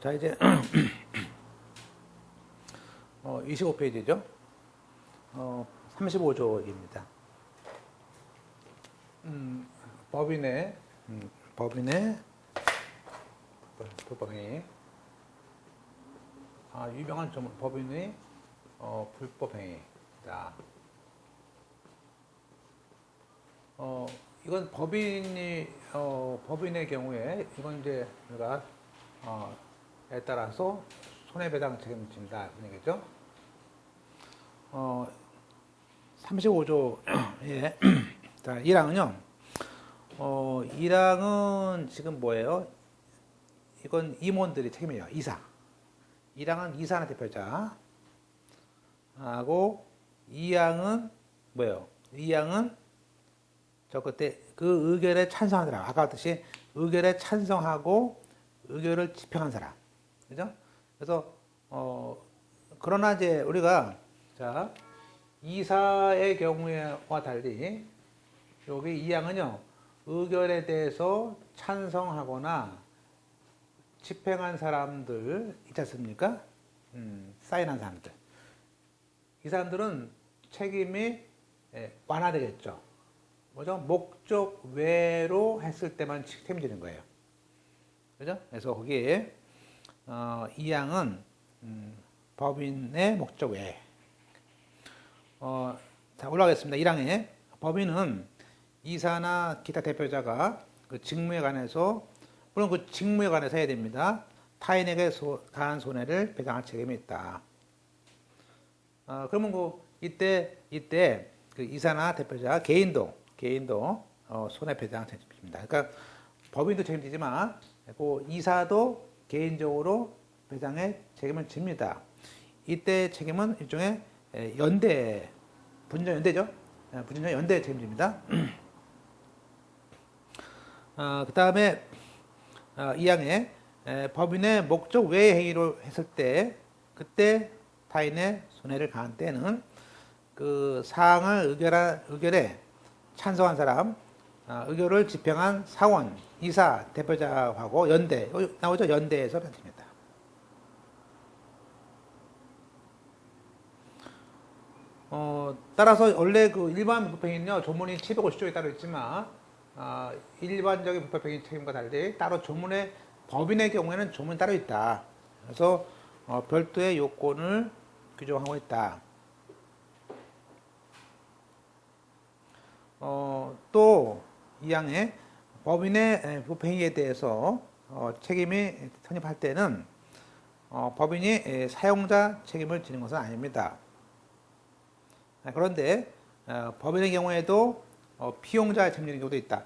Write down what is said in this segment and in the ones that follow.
자, 이제 25페이지죠. 35조입니다. 법인의 불법행위. 유명한 법인의 불법행위다. 이건 법인의 경우에 이건 이제 우리가 에 따라서 손해배상 책임을 진다 그런 얘기죠. 35조의 자, 1항은요. 1항은 지금 뭐예요? 이건 임원들이 책임이에요. 이사. 1항은 이사나 대표자 하고 2항은 뭐예요? 2항은 저 그때 그 의결에 찬성한 사람. 아까 같듯이 의결에 찬성하고 의결을 집행한 사람. 그죠? 그래서 그러나 이제 우리가 자 이사의 경우와 달리 여기 2항은요. 의결에 대해서 찬성하거나 집행한 사람들 있지 않습니까? 사인한 사람들. 이 사람들은 책임이 완화되겠죠. 뭐죠? 목적 외로 했을 때만 책임지는 거예요. 그죠? 그래서 거기에 2항은 법인의 목적 외. 자, 올라가겠습니다. 1항에 법인은 이사나 기타 대표자가 그 직무에 관해서 물론 그 직무에 관해서 해야 됩니다. 타인에게 가한 손해를 배상할 책임이 있다. 그러면 이때 그 이사나 대표자 개인도 손해배상 책임입니다. 그러니까 법인도 책임지지만 그 이사도 개인적으로 배상의 책임을 집니다. 이때 책임은 일종의 분전연대죠. 분전연대 책임집니다. 그 다음에 2항에 법인의 목적 외의 행위로 했을 때 그때 타인의 손해를 가한 때는 그 사항을 의결에 찬성한 사람, 의결을 집행한 사원, 이사, 대표자하고 연대, 나오죠? 연대에서 변집니다. 따라서 원래 그 일반 불법행위는요, 조문이 750조에 따로 있지만, 일반적인 불법행위 책임과 달리 따로 조문에, 법인의 경우에는 조문이 따로 있다. 그래서 별도의 요건을 규정하고 있다. 또 2항에 법인의 불법행위에 대해서 책임이 성립할 때는 법인이 사용자 책임을 지는 것은 아닙니다. 그런데 법인의 경우에도 피용자의 책임을 지는 경우도 있다.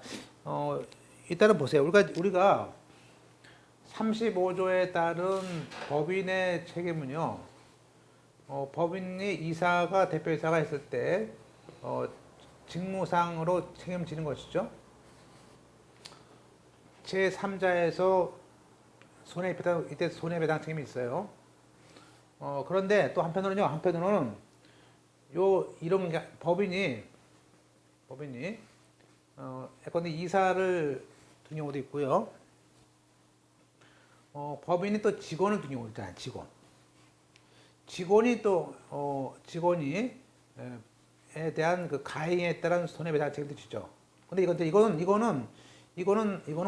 일단은 보세요. 우리가 35조에 따른 법인의 책임은요. 법인이 이사가 대표이사가 했을 때 직무상으로 책임지는 것이죠. 제3자에서 이때 손해배상 책임이 있어요. 그런데 또 한편으로는 이런 법인이 예컨대 이사를 둔 경우도 있고요. 법인이 또 직원을 둔 경우도 있잖아요. 직원이 에 대한 그 가해에 따른 손해배상 책임도 지죠. 근데 이거는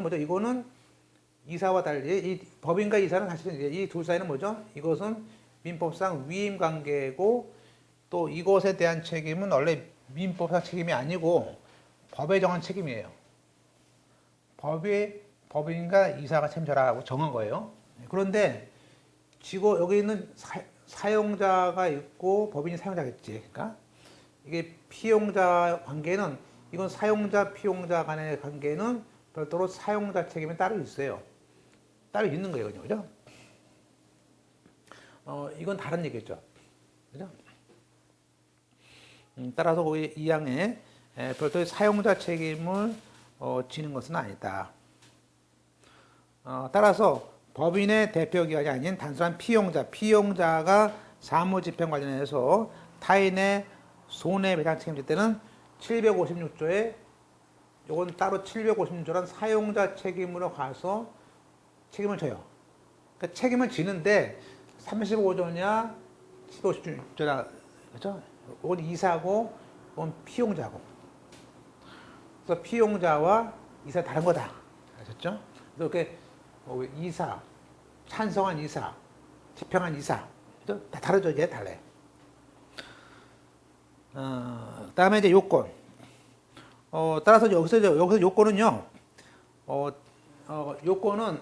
뭐죠? 이거는 이사와 달리 이 법인과 이사는 사실은 이 둘 사이는 뭐죠? 이것은 민법상 위임 관계고 또 이것에 대한 책임은 원래 민법상 책임이 아니고 법에 정한 책임이에요. 법인과 이사가 책임져라고 정한 거예요. 그런데 여기 있는 사용자가 있고 법인이 사용자겠지. 그러니까 이게 피용자 관계는 이건 사용자 피용자 간의 관계는 별도로 사용자 책임이 따로 있어요. 따로 있는 거예요, 그죠? 이건 다른 얘기죠, 그죠? 따라서 거기 2항에 별도의 사용자 책임을 지는 것은 아니다. 따라서 법인의 대표기관이 아닌 단순한 피용자가 사무집행 관련해서 타인의 손해배상 책임질 때는 756조에 이건 따로 756조란 사용자 책임으로 가서 책임을 져요. 그러니까 책임을 지는데 35조냐 15조냐 그렇죠? 이건 이사고 이건 피용자고. 그래서 피용자와 이사 다른 거다. 아셨죠? 그래서 이렇게 이사, 찬성한 이사, 지평한 이사 다 다르죠. 이게 달라요. 그다음에 이제 요건. 따라서 여기서 요건은요. 요건은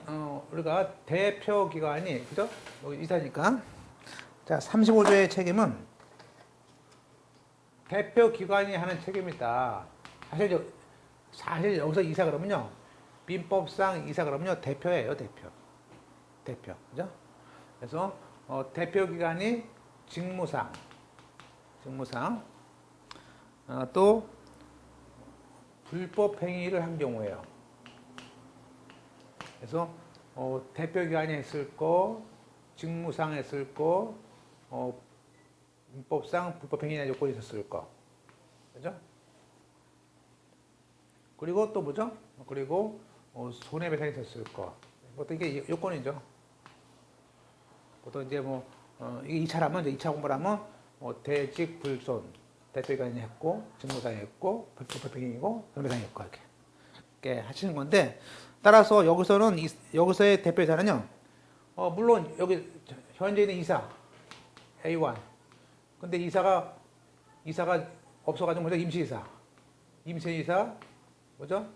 우리가 대표 기관이 그죠? 이사니까. 자, 35조의 책임은 대표 기관이 하는 책임이다. 사실 여기서 이사 그러면요. 민법상 이사 그러면요. 대표예요, 대표. 그죠? 그래서 대표 기관이 직무상 또 불법 행위를 한 경우에요. 그래서 대표 기관이 했을 거, 직무상 했을 거, 민법상 불법 행위나 요건이 있었을 거, 그죠? 그리고 또 뭐죠? 그리고 손해배상이 있었을 거. 보통 이게 요건이죠. 보통 이제 이게 2차라면 이제 2차 공부를 하면 대직 불손 대표기관이 했고 직무상이 했고 불법 행위고 손해배상이 했고 이렇게 하시는 건데. 따라서 여기서의 대표이사는요. 물론 여기 현재 있는 이사 A1. 근데 이사가 없어가지고 뭐죠? 임시이사 뭐죠?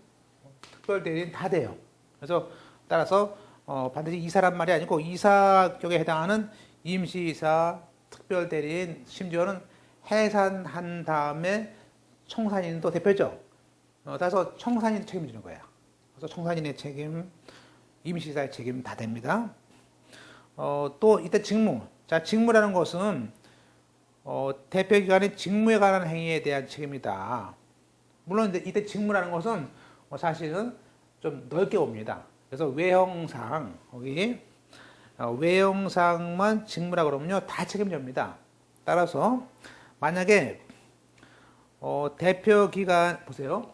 특별대리인 다 돼요. 그래서 따라서 반드시 이사란 말이 아니고 이사격에 해당하는 임시이사, 특별대리인, 심지어는 해산한 다음에 청산인도 대표죠. 따라서 청산인 책임을 지는 거예요. 그래서 청산인의 책임, 임시이사의 책임 다 됩니다. 또 이때 직무. 자, 직무라는 것은 대표기관의 직무에 관한 행위에 대한 책임이다. 물론 이때 직무라는 것은 사실은 좀 넓게 봅니다. 그래서 외형상 외형상만 직무라 그러면요 다 책임집니다. 따라서 만약에 대표기관 보세요.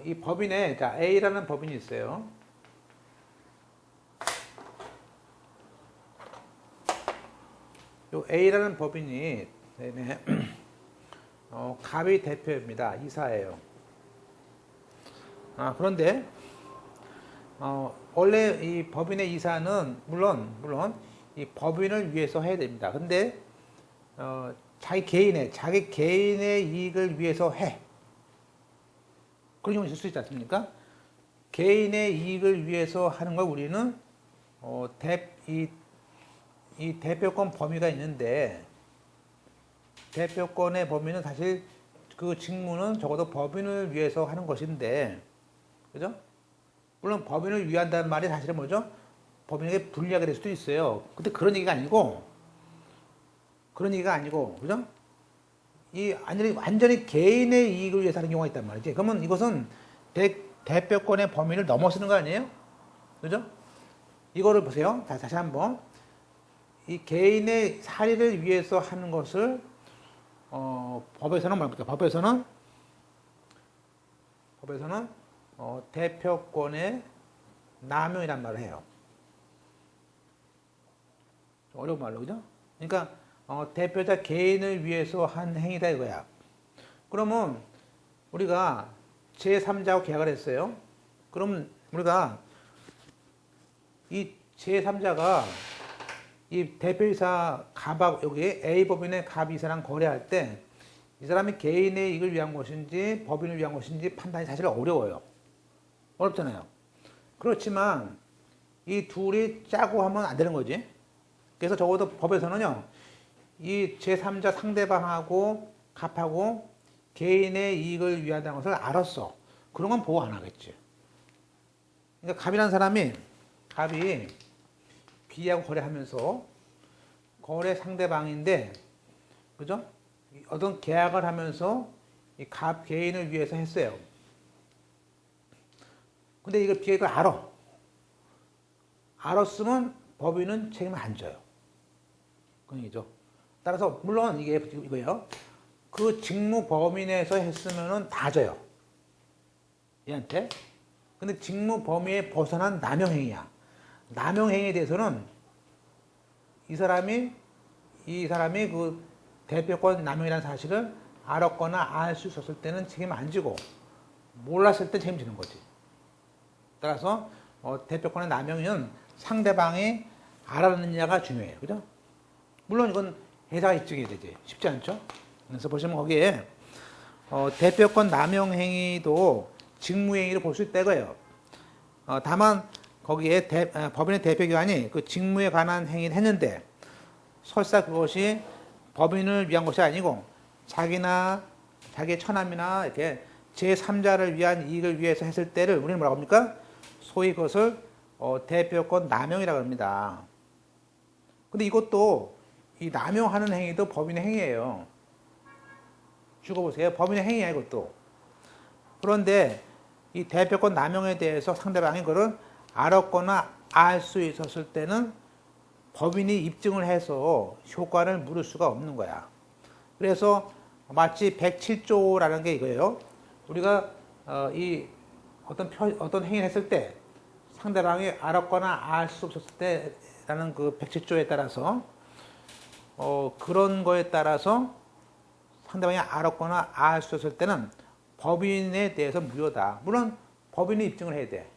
이 법인에 자 A라는 법인이 있어요. 요 A라는 법인이 갑이 대표입니다. 이사예요. 그런데 원래 이 법인의 이사는 물론 이 법인을 위해서 해야 됩니다. 근데 자기 개인의 이익을 위해서 해. 그런 경우 있을 수 있지 않습니까? 개인의 이익을 위해서 하는 걸 우리는 이 대표권 범위가 있는데 대표권의 범위는 사실 그 직무는 적어도 법인을 위해서 하는 것인데, 그죠? 물론 법인을 위한다는 말이 사실은 뭐죠? 법인에게 불리하게 될 수도 있어요. 근데 그런 얘기가 아니고, 그죠? 이 완전히 개인의 이익을 위해서 하는 경우가 있단 말이지. 그러면 이것은 대표권의 범위를 넘어서는 거 아니에요? 그죠? 이거를 보세요. 다시 한번. 이 개인의 사리를 위해서 하는 것을 법에서는 뭐랍니까? 법에서는 대표권의 남용이란 말을 해요. 좀 어려운 말로, 그죠? 그러니까 대표자 개인을 위해서 한 행위다 이거야. 그러면 우리가 제3자하고 계약을 했어요. 그럼 우리가 이 제3자가 이 대표이사 갑하고 여기 A법인의 갑이사랑 거래할 때 이 사람이 개인의 이익을 위한 것인지 법인을 위한 것인지 판단이 사실 어려워요. 어렵잖아요. 그렇지만 이 둘이 짜고 하면 안 되는 거지. 그래서 적어도 법에서는요. 이 제3자 상대방하고 갑하고 개인의 이익을 위한다는 것을 알았어. 그런 건 보호 안 하겠지. 그러니까 갑이 B하고 거래하면서 거래 상대방인데, 그죠? 어떤 계약을 하면서 이 갑 개인을 위해서 했어요. 근데 이걸 B가 이걸 알아. 알았으면 법인은 책임을 안 져요. 그 얘기죠. 따라서 물론 이게 이거예요. 그 직무 범위 내에서 했으면은 다 져요. 얘한테. 근데 직무 범위에 벗어난 남용행위야. 남용행위에 대해서는 이 사람이 그 대표권 남용이라는 사실을 알았거나 알 수 있었을 때는 책임 안 지고 몰랐을 때 책임지는 거지. 따라서 대표권의 남용은 상대방이 알았느냐가 중요해요. 그죠? 물론 이건 회사가 입증해야 되지. 쉽지 않죠? 그래서 보시면 거기에 대표권 남용 행위도 직무행위로 볼 수 있다고요. 다만 거기에 법인의 대표기관이 그 직무에 관한 행위를 했는데 설사 그것이 법인을 위한 것이 아니고 자기나 자기의 처남이나 이렇게 제3자를 위한 이익을 위해서 했을 때를 우리는 뭐라고 합니까? 소위 그것을 대표권 남용이라고 합니다. 근데 이것도 이 남용하는 행위도 법인의 행위예요. 죽어보세요. 법인의 행위야 이것도. 그런데 이 대표권 남용에 대해서 상대방이 그걸 알았거나 알 수 있었을 때는 법인이 입증을 해서 효과를 물을 수가 없는 거야. 그래서 마치 107조라는 게 이거예요. 우리가 이 어떤 행위를 했을 때 상대방이 알았거나 알 수 없었을 때라는 그 107조에 따라서 그런 거에 따라서 상대방이 알았거나 알 수 없을 때는 법인에 대해서 무효다. 물론 법인이 입증을 해야 돼.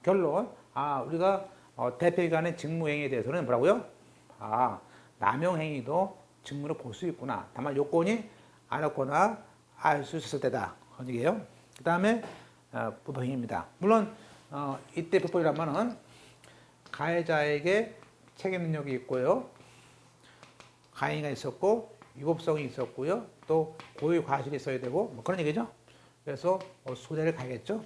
결론, 우리가 대표기관의 직무행위에 대해서는 뭐라고요? 남용행위도 직무로 볼 수 있구나. 다만 요건이 알았거나 알 수 있었을 때다. 그런 얘기예요. 그 다음에 불법행위입니다. 물론 이때 불법이라면은 가해자에게 책임 능력이 있고요. 가해가 있었고 위법성이 있었고요. 또 고의 과실이 있어야 되고 뭐 그런 얘기죠. 그래서 손해를 가겠죠.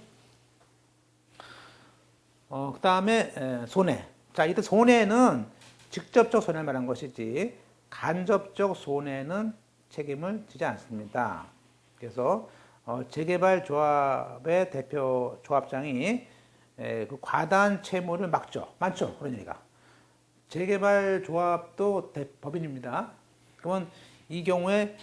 그 다음에 손해. 자, 이때 손해는 직접적 손해를 말한 것이지 간접적 손해는 책임을 지지 않습니다. 그래서 재개발 조합의 대표 조합장이 그 과다한 채무를 많죠. 그런 얘기가. 재개발 조합도 법인입니다. 그러면 이 경우에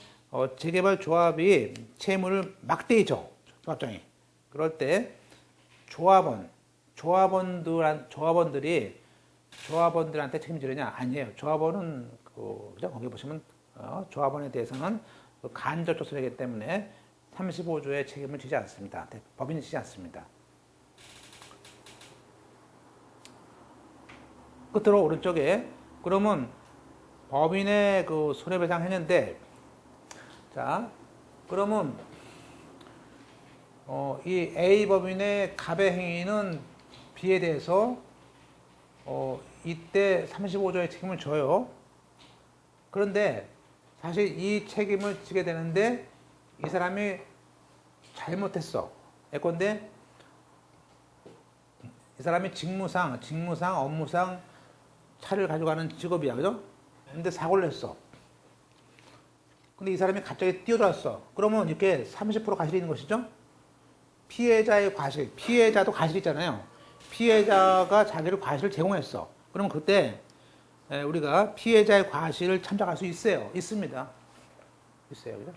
재개발 조합이 채무를 막대히 줘. 조합장이. 그럴 때 조합원들한테 책임지느냐? 아니에요. 조합원은 그죠? 거기 보시면 조합원에 대해서는 간접적 손해이기 때문에 35조의 책임을 지지 않습니다. 법인이 지지 않습니다. 끝으로 오른쪽에 그러면 법인의 그 손해배상 했는데 자 그러면 이 A 법인의 가배 행위는 B에 대해서 이때 35조의 책임을 져요. 그런데 사실 이 책임을 지게 되는데 이 사람이 잘못했어. 예컨대 이 사람이 직무상, 업무상 차를 가져가는 직업이야, 그죠? 근데 사고를 했어. 근데 이 사람이 갑자기 뛰어들었어. 그러면 이렇게 30% 과실이 있는 것이죠? 피해자의 과실, 피해자도 과실이 있잖아요. 피해자가 자기를 과실을 제공했어. 그럼 그때 우리가 피해자의 과실을 참작할 수 있어요. 있습니다. 있어요, 그죠?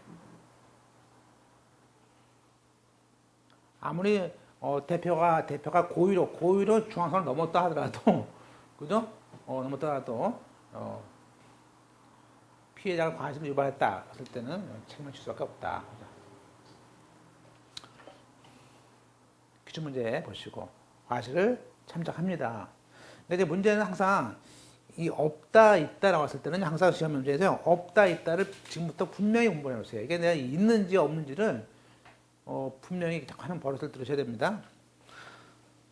아무리 대표가 고의로 중앙선을 넘었다 하더라도, 그죠? 넘었다 하더라도 피해자가 과실을 유발했다 했을 때는 책임을 질 수밖에 없다. 기출문제 보시고 과실을 참작합니다. 근데 이제 문제는 항상 이 없다 있다라고 했을 때는 항상 시험 문제에서 없다 있다를 지금부터 분명히 공부해 놓으세요. 이게 내가 있는지 없는지를 분명히 하는 버릇을 들으셔야 됩니다.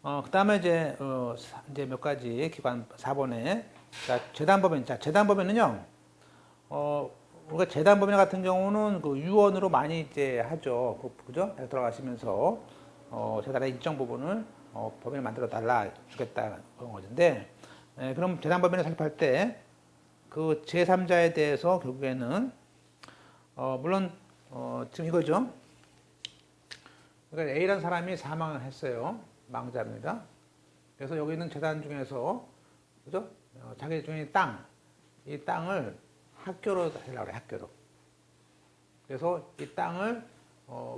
그 다음에 이제 몇 가지 기관 4번에 재단법인은요. 우리가 재단법인 같은 경우는 그 유언으로 많이 이제 하죠. 그죠? 들어가시면서 재단의 일정 부분을 법인을 만들어 달라 주겠다 그런 거인데 그럼 재단법인을 살펴할 때 그 제3자에 대해서 결국에는 물론 지금 이거죠. 그러니까 A라는 사람이 사망을 했어요. 망자입니다. 그래서 여기 있는 재단 중에서 그죠? 자기 중에 이 땅을 학교로 하려고 그래, 학교로. 그래서 이 땅을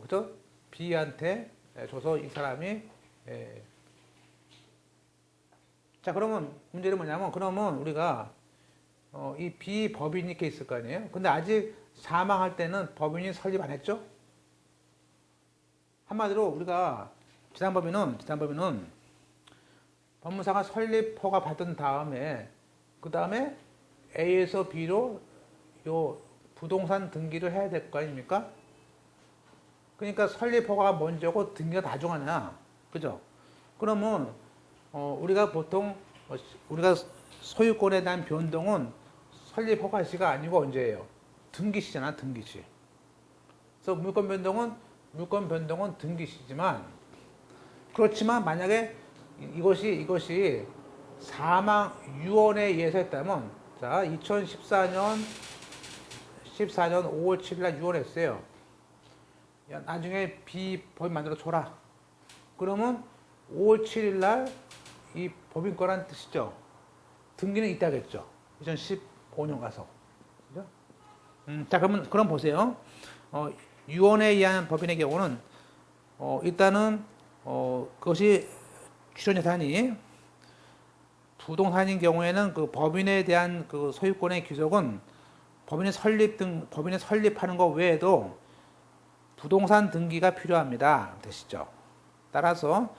그죠? B한테 줘서 이 사람이 자 그러면 문제는 뭐냐면 그러면 우리가 이 B 법인이 이렇게 있을 거 아니에요. 근데 아직 사망할 때는 법인이 설립 안 했죠. 한마디로 우리가 지상법인은 법무사가 설립 허가 받은 다음에 그 다음에 A에서 B로 요 부동산 등기를 해야 될 거 아닙니까? 그러니까 설립 허가가 먼저고 등기가 나중하냐, 그죠? 그러면 우리가 보통 우리가 소유권에 대한 변동은 설립 허가 시가 아니고 언제예요? 등기 시잖아, 등기 시. 그래서 물권 변동은 등기 시지만 그렇지만 만약에 이것이 사망 유언에 의해서 했다면 자 2014년 5월 7일 날 유언했어요. 야, 나중에 B 법인 만들어 줘라. 그러면 5월 7일 날 이 법인권란 뜻이죠. 등기는 이따겠죠. 2015년 가서. 그죠? 자, 그럼 보세요. 유언에 의한 법인의 경우는 일단은 그것이 출연재산이 부동산인 경우에는 그 법인에 대한 그 소유권의 귀속은 법인의 설립하는 것 외에도 부동산 등기가 필요합니다. 되시죠? 따라서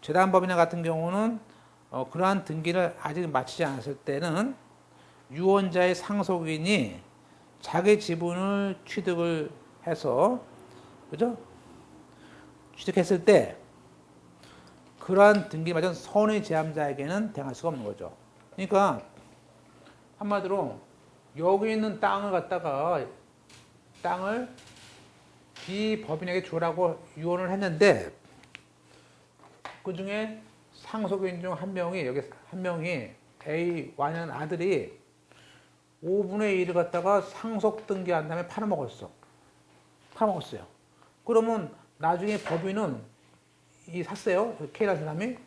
재단법인 같은 경우는 그러한 등기를 아직 마치지 않았을 때는 유언자의 상속인이 자기 지분을 취득을 해서 그죠? 취득했을 때 그러한 등기 맞은 선의 제함자에게는 대항할 수가 없는 거죠. 그러니까 한마디로 여기 있는 땅을 B 법인에게 주라고 유언을 했는데 그 중에 상속인 중 한 명이 A Y는 아들이 5분의 1을 갖다가 상속 등기한 다음에 팔아먹었어요. 그러면 나중에 법인은 샀어요. K라는 사람이.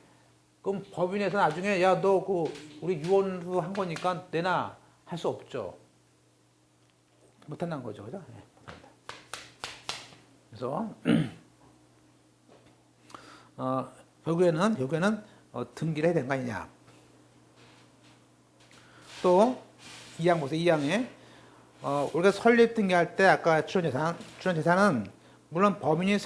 그럼 법인에서 나중에 야 너 우리 유언으로 한 거니까 내놔 할 수 없죠. 못한다는 거죠, 그죠? 네, 못한다. 그래서 결국에는 등기를 해야 되는 거 아니냐. 또 2항 보세요. 2항에 우리가 설립 등기할 때 아까 출연재산은 물론 법인이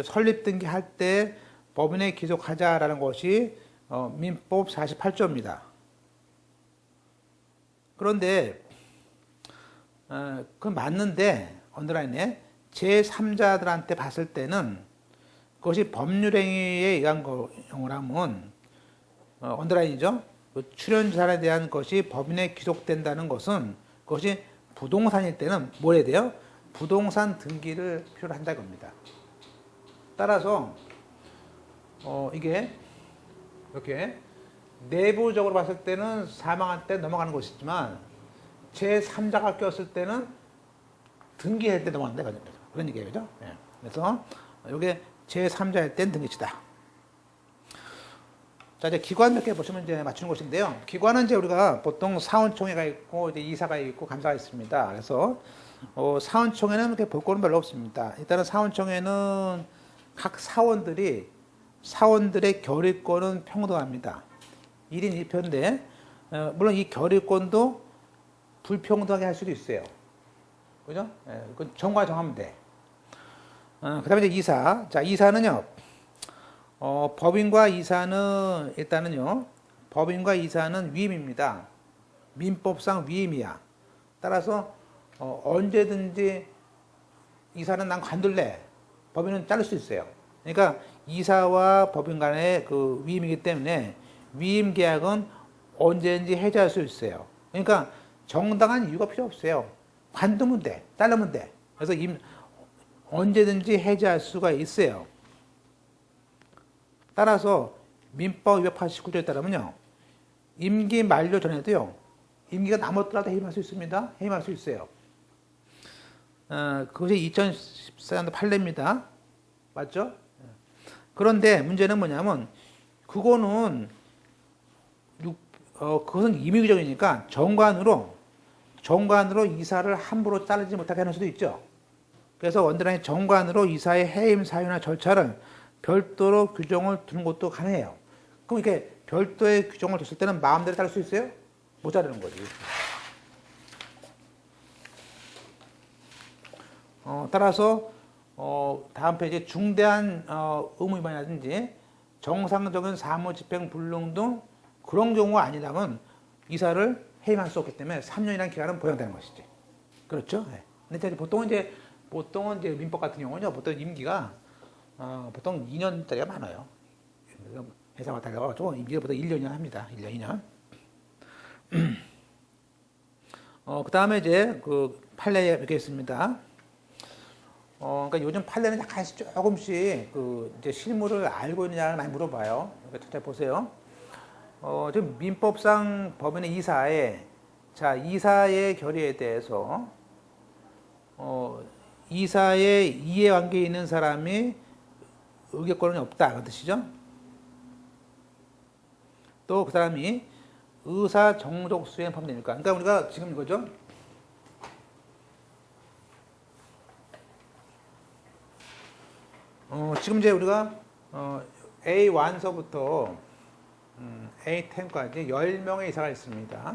설립 등기할 때 법인에 기속하자라는 것이 민법 48조입니다. 그런데 그건 맞는데 언더라인에 제3자들한테 봤을 때는 그것이 법률행위에 의한 경우라면 언더라인이죠. 출연재산에 대한 것이 법인에 기속된다는 것은 그것이 부동산일 때는 뭘 해야 돼요? 부동산 등기를 필요로 한다는 겁니다. 따라서 이게 이렇게 내부적으로 봤을 때는 사망할 때 넘어가는 것이지만 제3자가 꼈을 때는 등기할 때 넘어간다 그런 얘기예요. 그죠? 네. 그래서 이게 제3자일 땐 등기치다. 자, 이제 기관 몇 개 보시면 이제 맞추는 것인데요. 기관은 이제 우리가 보통 사원총회가 있고 이제 이사가 있고 감사가 있습니다. 그래서 사원총회는 이렇게 볼 거는 별로 없습니다. 일단은 사원총회는 각 사원들의 결의권은 평등합니다. 1인 1표인데 물론 이 결의권도 불평등하게 할 수도 있어요. 그죠? 그건 정과 정하면 돼. 그 다음에 이제 이사. 자, 이사는요, 법인과 이사는 위임입니다. 민법상 위임이야. 따라서, 언제든지 이사는 난 관둘래. 법인은 자를 수 있어요. 그러니까 이사와 법인 간의 그 위임이기 때문에 위임 계약은 언제든지 해지할 수 있어요. 그러니까 정당한 이유가 필요 없어요. 관두면 돼. 자르면 돼. 그래서 언제든지 해지할 수가 있어요. 따라서 민법 289조에 따르면요. 임기 만료 전에도요. 임기가 남았더라도 해임할 수 있습니다. 해임할 수 있어요. 그것이 2014년도 판례입니다. 맞죠? 그런데 문제는 뭐냐면 그것은 임의규정이니까 정관으로 이사를 함부로 자르지 못하게 하는 수도 있죠. 그래서 원드라인 정관으로 이사의 해임 사유나 절차를 별도로 규정을 두는 것도 가능해요. 그럼 이렇게 별도의 규정을 뒀을 때는 마음대로 따를 수 있어요? 못 자르는 거지. 따라서 다음 페이지 중대한 의무 위반이라든지 정상적인 사무집행 불능 등 그런 경우가 아니라면 이사를 해임할 수 없기 때문에 3년이라는 기간은 보장되는 것이지. 그렇죠? 네. 근데 보통은 이제 민법 같은 경우는요, 보통 임기가 보통 2년짜리가 많아요. 회사 왔다 가가지고 임기가 보통 1년이나 합니다. 1년, 2년. 그 다음에 이제 그 판례 이렇게 있습니다. 그러니까 요즘 판례는 약간씩 조금씩 그 이제 실무를 알고 있느냐를 많이 물어봐요. 그러니까 잘 보세요. 지금 민법상 법인의 이사의 결의에 대해서 이사의 이해관계에 있는 사람이 의결권이 없다 그 뜻이죠. 또 그 사람이 의사 정족 수행 포함되니까. 그러니까 우리가 지금 이거죠. 지금 이제 우리가 A1서부터 A10까지 10명의 이사가 있습니다.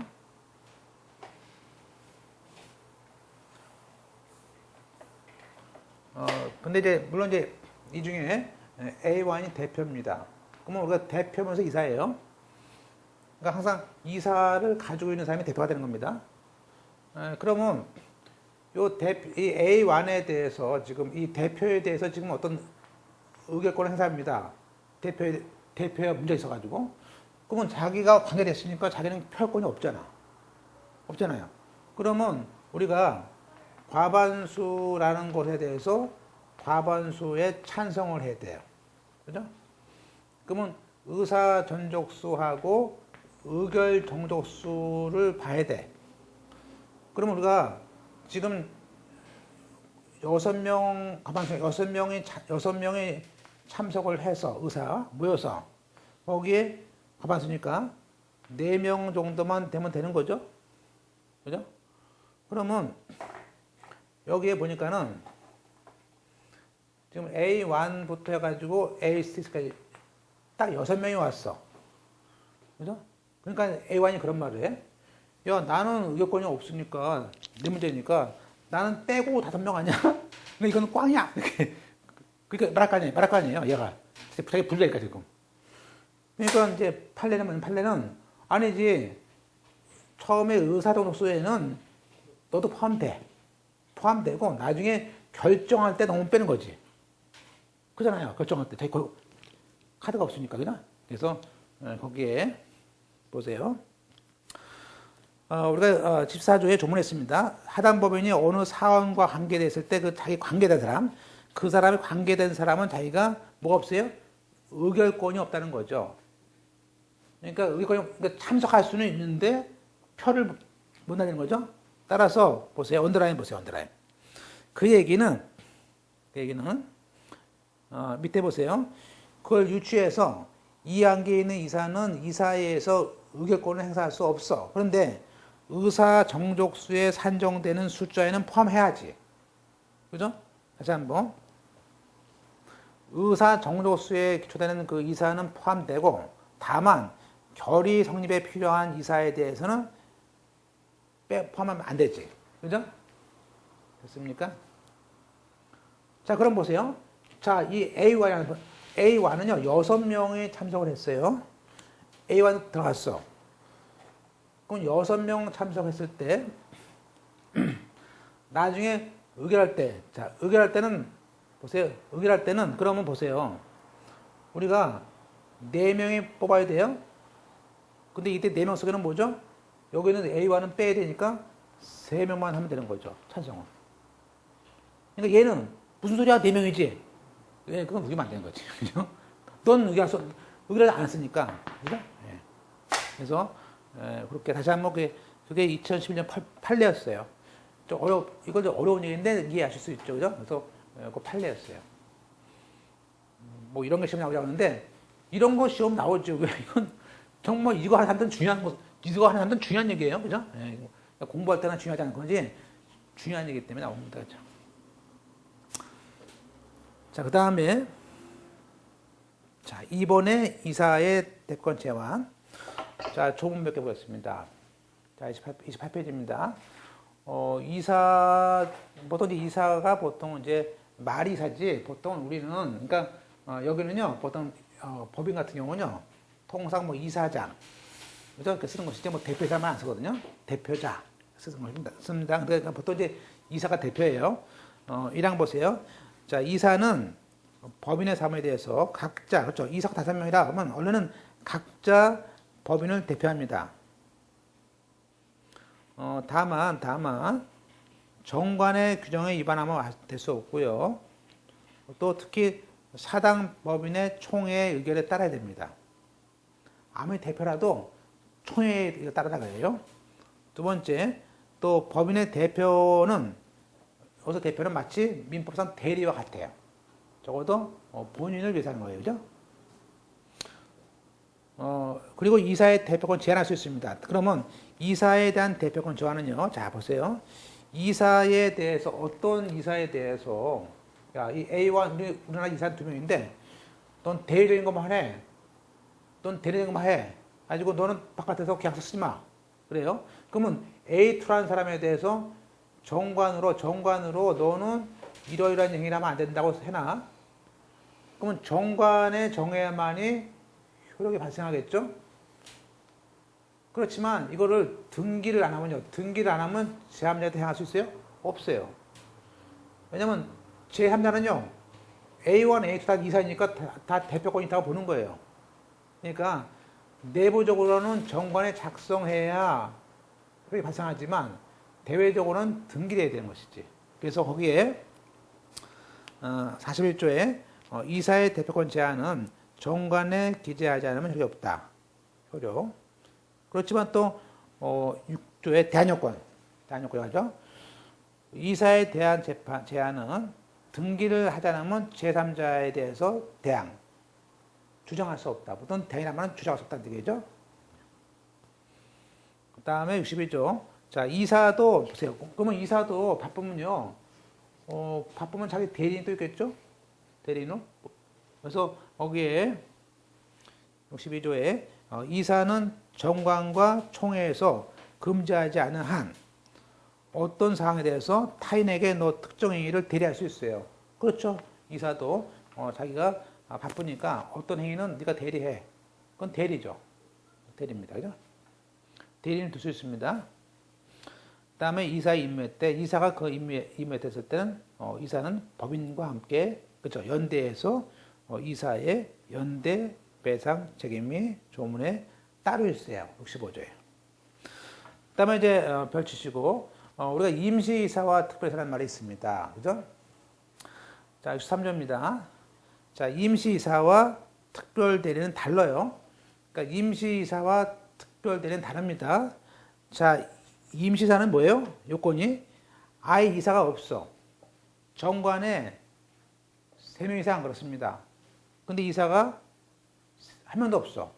근데 이제 물론 이제 이 중에 A1이 대표입니다. 그러면 우리가 대표면서 이사예요. 그러니까 항상 이사를 가지고 있는 사람이 대표가 되는 겁니다. 그러면 이 A1에 대해서 지금 이 대표에 대해서 지금 어떤 의결권을 행사합니다. 대표에 문제 있어가지고. 그러면 자기가 관계됐으니까 자기는 표현권이 없잖아요. 그러면 우리가 과반수라는 것에 대해서 과반수에 찬성을 해야 돼요. 그죠? 그러면 의사 전족수하고 의결 정족수를 봐야 돼. 그러면 우리가 지금 6명이 참석을 해서 의사 모여서 거기에 과반수니까 4명 정도만 되면 되는 거죠. 그죠? 그러면 여기에 보니까는 지금 A1부터 해가지고 A6까지 딱 6명이 왔어. 그죠? 그러니까 A1이 그런 말을 해. 야, 나는 의결권이 없으니까, 내 문제니까, 나는 빼고 5명 아니야? 근데 이건 꽝이야. 이렇게. 그러니까 말할 거 아니에요, 얘가. 자기 불리니까 지금. 그러니까 이제 판례는 아니지. 처음에 의사정족수에는 너도 포함되고, 나중에 결정할 때 너무 빼는 거지. 그잖아요, 결정할 때. 자기 카드가 없으니까, 그죠? 그래서, 거기에, 보세요. 우리가 14조에 조문했습니다. 하단 법인이 어느 사원과 관계됐을 때 그 자기 관계된 사람, 그 사람이 관계된 사람은 자기가 뭐가 없어요? 의결권이 없다는 거죠. 그러니까 그러니까 참석할 수는 있는데 표를 못 날리는 거죠. 따라서 보세요. 언더라인 보세요. 언더라인. 그 얘기는 밑에 보세요. 그걸 유추해서 이 관계에 있는 이사는 이사회에서 의결권을 행사할 수 없어. 그런데 의사 정족수에 산정되는 숫자에는 포함해야지. 그죠? 다시 한번. 의사 정족수에 기초되는 그 이사는 포함되고, 다만 결의 성립에 필요한 이사에 대해서는 포함하면 안 되지. 그죠? 됐습니까? 자, 그럼 보세요. 자, 이 A1은요, 6명이 참석을 했어요. A1 들어갔어. 그럼 6명 참석했을 때, 나중에 의결할 때, 자, 의결할 때는, 보세요. 의결할 때는, 그러면 보세요. 우리가 4명이 뽑아야 돼요. 근데 이때 4명 속에는 뭐죠? 여기는 A1은 빼야 되니까 3명만 하면 되는 거죠. 찬성은. 그러니까 얘는 무슨 소리야? 4명이지? 왜? 그건 의결하면 안 되는 거지. 그죠? 넌 의결을 안 했으니까. 그죠? 예. 그래서, 그렇게 다시 한번 그게 2011년 판례였어요. 이거 좀 어려운 얘기인데 이해하실 수 있죠. 그죠? 그래서 그 판례였어요. 뭐 이런 게 시험 나오지 않는데 이런 거 시험 나오죠. 왜? 이건 정말 이거 하는 사람들은 중요한 얘기예요. 그죠? 공부할 때는 중요하지 않은 거지 중요한 얘기 때문에 나옵니다. 그죠? 자, 그 다음에 자, 이번에 이사의 대권 제한. 자, 조문 몇 개 보겠습니다. 자, 28페이지입니다. 보통 이제 이사가 보통 이제 말이사지, 보통 우리는, 그러니까, 여기는요, 보통, 법인 같은 경우는요, 통상 뭐 이사장, 그죠? 이렇게 쓰는 것이지, 뭐 대표자만 안 쓰거든요. 대표자 쓰는 것입니다. 씁니다. 그러니까 보통 이제 이사가 대표예요. 1항 보세요. 자, 이사는 법인의 사무에 대해서 각자, 그렇죠? 이사가 5명이라 그러면 원래는 각자 법인을 대표합니다. 다만 정관의 규정에 위반하면 될 수 없고요. 또 특히 사당 법인의 총회의 의견에 따라야 됩니다. 아무리 대표라도 총회의 의견에 따라가요. 두 번째, 또 법인의 대표는 여기서 대표는 마치 민법상 대리와 같아요. 적어도 본인을 위해서 하는 거예요. 그죠? 그리고 이사의 대표권 제한할 수 있습니다. 그러면 이사에 대한 대표권 제한은요. 자, 보세요. 이사에 대해서, 어떤 이사에 대해서, 야, 이 A와 우리나라 이사 2명인데, 넌 대리적인 것만 해. 넌 대리적인 것만 해. 가지고 너는 바깥에서 계약서 쓰지 마. 그래요? 그러면 A2라는 사람에 대해서 정관으로 너는 이러이러한 행위를 하면 안 된다고 해놔. 그러면 정관의 정해야만이 효력이 발생하겠죠? 그렇지만 이거를 등기를 안 하면요. 등기를 안 하면 제3자한테 행할 수 있어요? 없어요. 왜냐면 제3자는요. A1, A2 다 이사니까 다 대표권이 있다고 보는 거예요. 그러니까 내부적으로는 정관에 작성해야 효력이 발생하지만 대외적으로는 등기를 해야 되는 것이지. 그래서 거기에 41조에 이사의 대표권 제한은 정관에 기재하지 않으면 효력이 없다. 효력. 그렇지만 또 6조의 대안요건이 하죠. 이사에 대한 제한은 등기를 하지 않으면 제3자에 대해서 대항, 주장할 수 없다. 보통 대항이라면 주장할 수 없다는 얘기죠. 그 다음에 62조. 자, 이사도 보세요. 그러면 이사도 바쁘면요. 바쁘면 자기 대리인 또 있겠죠? 대리인으로. 그래서 거기에 62조에 이사는 정관과 총회에서 금지하지 않은 한 어떤 사항에 대해서 타인에게 너 특정 행위를 대리할 수 있어요. 그렇죠. 이사도 자기가 바쁘니까 어떤 행위는 네가 대리해. 그건 대리죠. 대리입니다. 그죠? 대리인을 둘 수 있습니다. 그 다음에 이사 임매 때, 이사가 그 임매됐을 때는 이사는 법인과 함께, 그렇죠. 연대해서 이사의 연대 배상 책임이 조문에 따로 있어요. 65조에. 그 다음에 이제 펼치시고, 우리가 임시이사와 특별이사라는 말이 있습니다. 그죠? 자, 63조입니다. 자, 임시이사와 특별대리는 달라요. 그러니까 임시이사와 특별대리는 다릅니다. 자, 임시이사는 뭐예요? 요건이 아예 이사가 없어. 정관에 3명 이상 그렇습니다. 근데 이사가 한 명도 없어.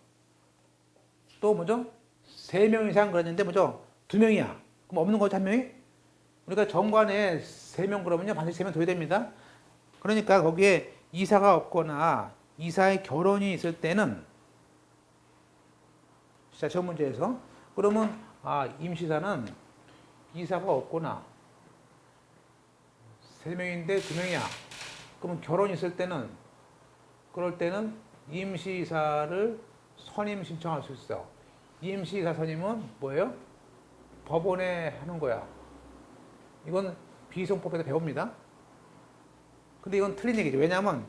또 뭐죠? 3명 이상 그랬는데 뭐죠? 2명이야. 그럼 없는 거죠, 한 명이? 우리가 정관에 3명 그러면요, 반드시 3명 둬야 됩니다. 그러니까 거기에 이사가 없거나 이사의 결혼이 있을 때는, 자, 저 문제에서, 그러면, 임시사는 이사가 없거나 3명인데 2명이야. 그러면 결혼이 있을 때는, 그럴 때는 임시이사를 선임 신청할 수 있어. 임시이사 선임은 뭐예요? 법원에 하는 거야. 이건 비송법에서 배웁니다. 근데 이건 틀린 얘기죠. 왜냐하면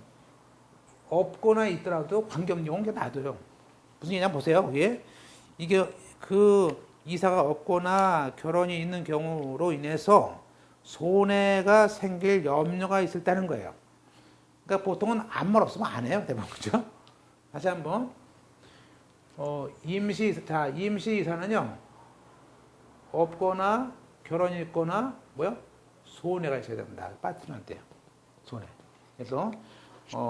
없거나 있더라도 관계없는 경우는 놔둬요. 무슨 얘기냐 보세요. 이게 그 이사가 없거나 결혼이 있는 경우로 인해서 손해가 생길 염려가 있을 때는 거예요. 그러니까 보통은 아무 말 없으면 안 해요. 대부분. 그죠? 다시 한번. 임시이사는요, 없거나 결혼이 있거나, 손해가 있어야 된다. 빠뜨리한테요. 손해. 그래서,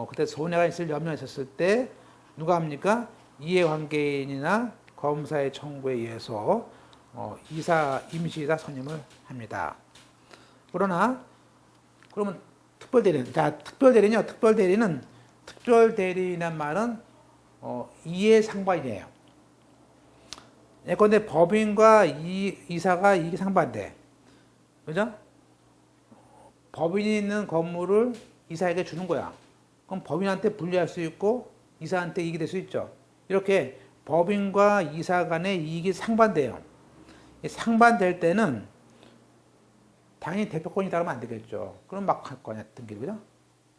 그때 손해가 있을 염려가 있었을 때, 누가 합니까? 이해관계인이나 검사의 청구에 의해서, 임시이사 선임을 합니다. 그러면 특별대리인. 자, 특별대리인요. 특별대리인이란 말은 이해상반이에요. 예컨대 법인과 이사가 이게 상반돼. 그죠? 법인이 있는 건물을 이사에게 주는 거야. 그럼 법인한테 분리할 수 있고 이사한테 이익이 될 수 있죠. 이렇게 법인과 이사 간의 이익이 상반돼요. 상반될 때는 당연히 대표권이 있다면 안 되겠죠. 그럼 막 할 거냐, 등기를. 그죠?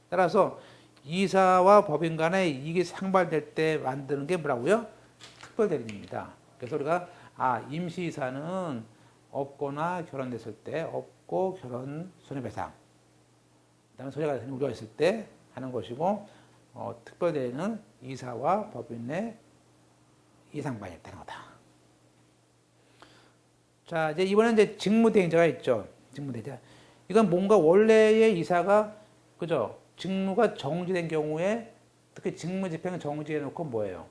따라서 이사와 법인 간의 이익이 상반될 때 만드는 게 뭐라고요? 특별대리인입니다. 그래서 우리가 임시이사는 없거나 결혼됐을 때 없고 결혼 손해배상, 그다음에 소재가 우려했을 때 하는 것이고 특별대리는 이사와 법인의 이상반이 있다는 거다. 자, 이제 이번엔 이제 직무대행자가 있죠. 직무대행자. 이건 뭔가 원래의 이사가 그죠? 직무가 정지된 경우에 특히 직무집행 정지해 놓고 뭐예요?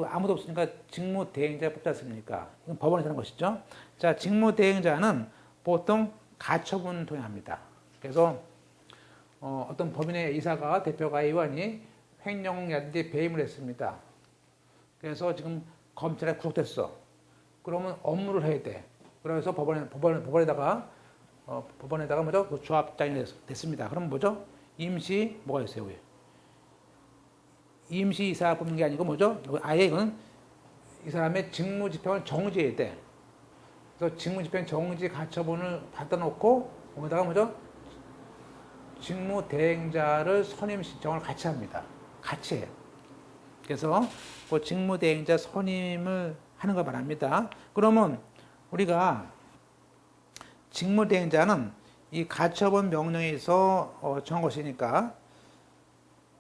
아무도 없으니까 직무대행자 뽑지 않습니까? 이건 법원에서 하는 것이죠. 자, 직무대행자는 보통 가처분 통행합니다. 그래서 어떤 법인의 이사가 대표가 의원이 횡령이라든지 배임을 했습니다. 그래서 지금 검찰에 구속됐어. 그러면 업무를 해야 돼. 그래서 법원에다가 뭐죠? 그 조합장이 됐습니다. 그럼 뭐죠? 임시 뭐가 있어요? 임시 이사 뽑는 게 아니고 뭐죠? 아예 이건 이 사람의 직무 집행을 정지해야 돼. 그래서 직무 집행 정지 가처분을 받아 놓고 거기다가 뭐죠? 직무 대행자를 선임 신청을 같이 합니다. 같이 해요. 그래서 그 직무 대행자 선임을 하는 걸 말합니다. 그러면 우리가 직무 대행자는 이 가처분 명령에서 정한 것이니까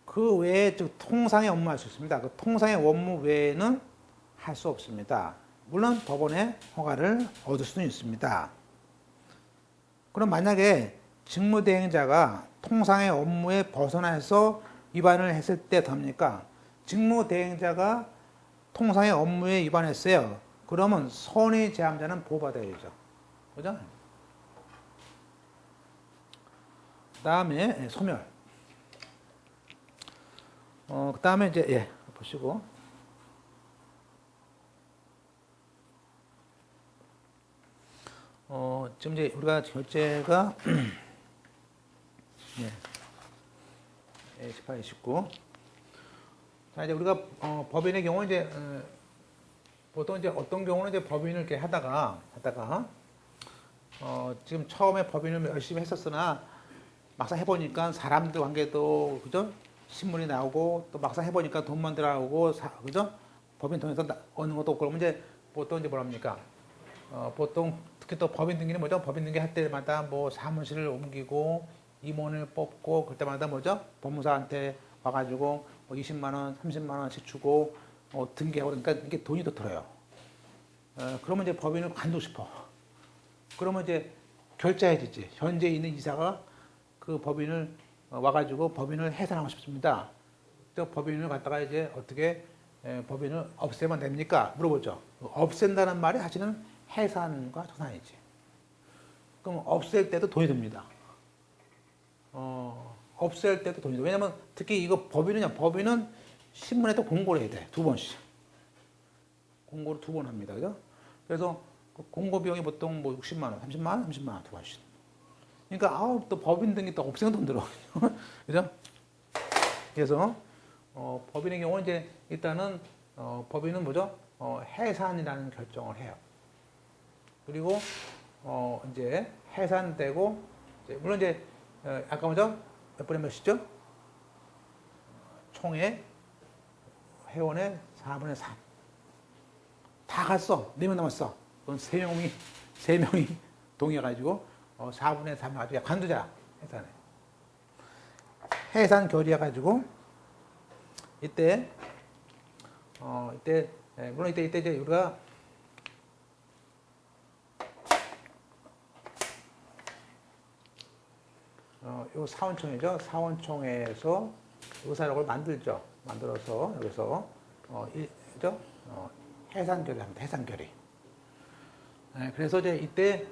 그 외에 즉 통상의 업무 할 수 있습니다. 그 통상의 업무 외에는 할 수 없습니다. 물론 법원의 허가를 얻을 수는 있습니다. 그럼 만약에 직무대행자가 통상의 업무에 벗어나서 위반을 했을 때 어떡합니까? 직무대행자가 통상의 업무에 위반했어요. 그러면 선의 제함자는 보호받아야죠. 그죠? 그 다음에 소멸. 그 다음에 이제 보시고 지금 이제 우리가 결제가 18, 19. 자, 이제 우리가 법인의 경우 이제 보통 이제 어떤 경우는 이제 법인을 이렇게 하다가 지금 처음에 법인을 열심히 했었으나 막상 해보니까 사람들 관계도 그죠? 신문이 나오고 또 막상 해보니까 돈만 들어가고 그죠? 법인 통해서 얻는 것도 없고 그러면 이제 보통 이제 뭐랍니까? 보통 특히 또 법인 등기는 뭐죠? 법인 등기 할 때마다 뭐 사무실을 옮기고 임원을 뽑고 그럴 때마다 뭐죠? 법무사한테 와가지고 뭐 20만 원, 30만 원씩 주고 등기하고 그러니까 이게 돈이 더 들어요. 그러면 이제 법인을 관두고 싶어. 그러면 이제 결제해야지. 현재 있는 이사가 그 법인을 와가지고 법인을 해산하고 싶습니다. 또 법인을 갖다가 이제 어떻게 법인을 없애면 됩니까? 물어보죠. 없앤다는 말이 사실은 해산과 정상이지. 그럼 없앨 때도 돈이 듭니다. 없앨 때도 돈이 듭니다. 왜냐면 특히 이거 법인은 신문에도 공고를 해야 돼. 2번씩. 공고를 2번 합니다. 그죠? 그래서 그 공고 비용이 보통 뭐 60만 원, 30만 원, 30만 원 2번씩. 그러니까 또 법인 등기 또 없애면 돈 들어. 그죠? 그래서 법인의 경우는 이제 일단은 법인은 뭐죠? 해산이라는 결정을 해요. 그리고 이제 해산되고 물론 이제 아까 뭐죠? 몇 분의 몇이죠? 총회 회원의 4분의 3. 다 갔어. 4명 남았어. 그건 3명이 동의해가지고 4분의 3 가지고 관두자. 해산해. 해산 결의해가지고 이때 물론 이때 이제 우리가 요 사원총회죠. 사원총회에서 의사록을 만들죠. 만들어서 여기서 해산 결의합니다. 해산 결의. 그래서 이제 이때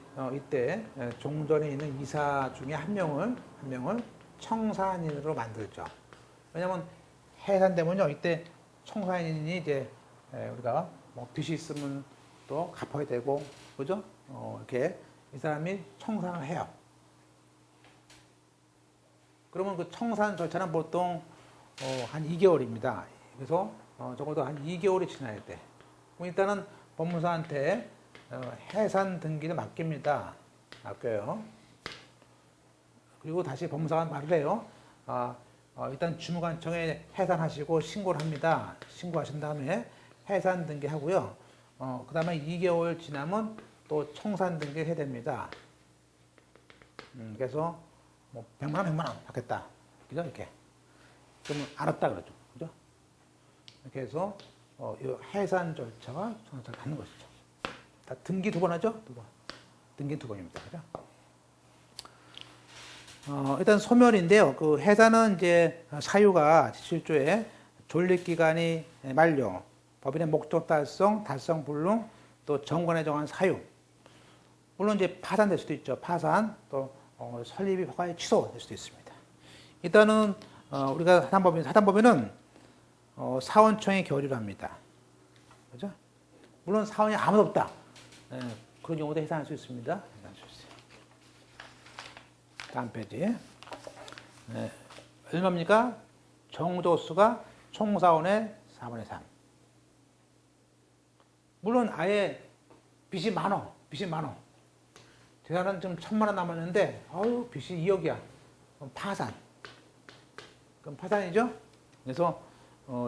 종전에 있는 이사 중에 한 명을 청산인으로 만들죠. 왜냐하면 해산되면요, 이때 청산인이 이제 우리가 뭐 빚이 있으면 또 갚아야 되고, 그죠? 이렇게 이 사람이 청산을 해요. 그러면 그 청산 절차는 보통 한 2개월입니다. 그래서 적어도 한 2개월이 지나야 돼. 그럼 일단은 법무사한테 해산 등기를 맡깁니다. 맡겨요. 그리고 다시 법무사가 말을 해요. 일단 주무관청에 해산하시고 신고를 합니다. 신고하신 다음에 해산 등기하고요. 그 다음에 2개월 지나면 또 청산 등기를 해야 됩니다. 그래서 뭐 100만 원, 100만 원 받겠다. 그죠? 이렇게. 그러면 알았다 그러죠. 그죠? 이렇게 해서 이 해산 절차가 청산을 갖는 것이죠. 등기 2번 하죠? 2번. 등기 2번입니다. 그죠? 일단 소멸인데요. 그 해산은 이제 사유가 실조에 존립기간이 만료, 법인의 목적 달성, 달성 불능, 또 정관에 정한 사유. 물론 이제 파산될 수도 있죠. 파산, 또 설립이 허가의 취소될 수도 있습니다. 일단은 우리가 사단법인은 사원청에 결의를 합니다. 그죠? 물론 사원이 아무도 없다. 그런 경우도 해산할 수 있습니다. 해산할 수 있어요. 다음 페이지. 얼마입니까? 정조수가 총사원의 4분의 3. 물론 아예 빚이 많어. 재산은 지금 1,000만 원 남았는데, 빚이 2억이야. 그럼 파산. 그럼 파산이죠? 그래서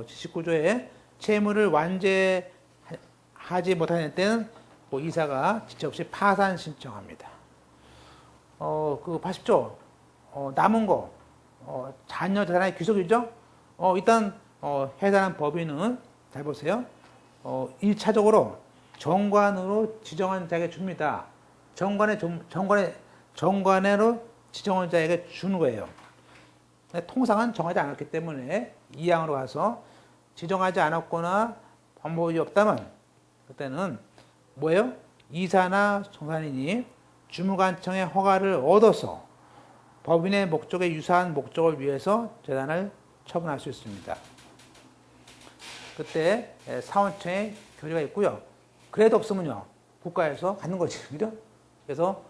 지식구조에 채무를 완제하지 못하는 때는 이사가 지체 없이 파산 신청합니다. 그 80조 남은 거 자녀 재산의 귀속이죠. 일단 해당한 법인은 잘 보세요. 1차적으로 정관으로 지정한 자에게 줍니다. 정관으로 지정한 자에게 주는 거예요. 통상은 정하지 않았기 때문에 이항으로 가서 지정하지 않았거나 방법이 없다면 그때는 뭐예요? 이사나 청산인이 주무관청의 허가를 얻어서 법인의 목적에 유사한 목적을 위해서 재산을 처분할 수 있습니다. 그때 사원청에 결의가 있고요. 그래도 없으면요, 국가에서 갖는 거지, 그죠? 그래서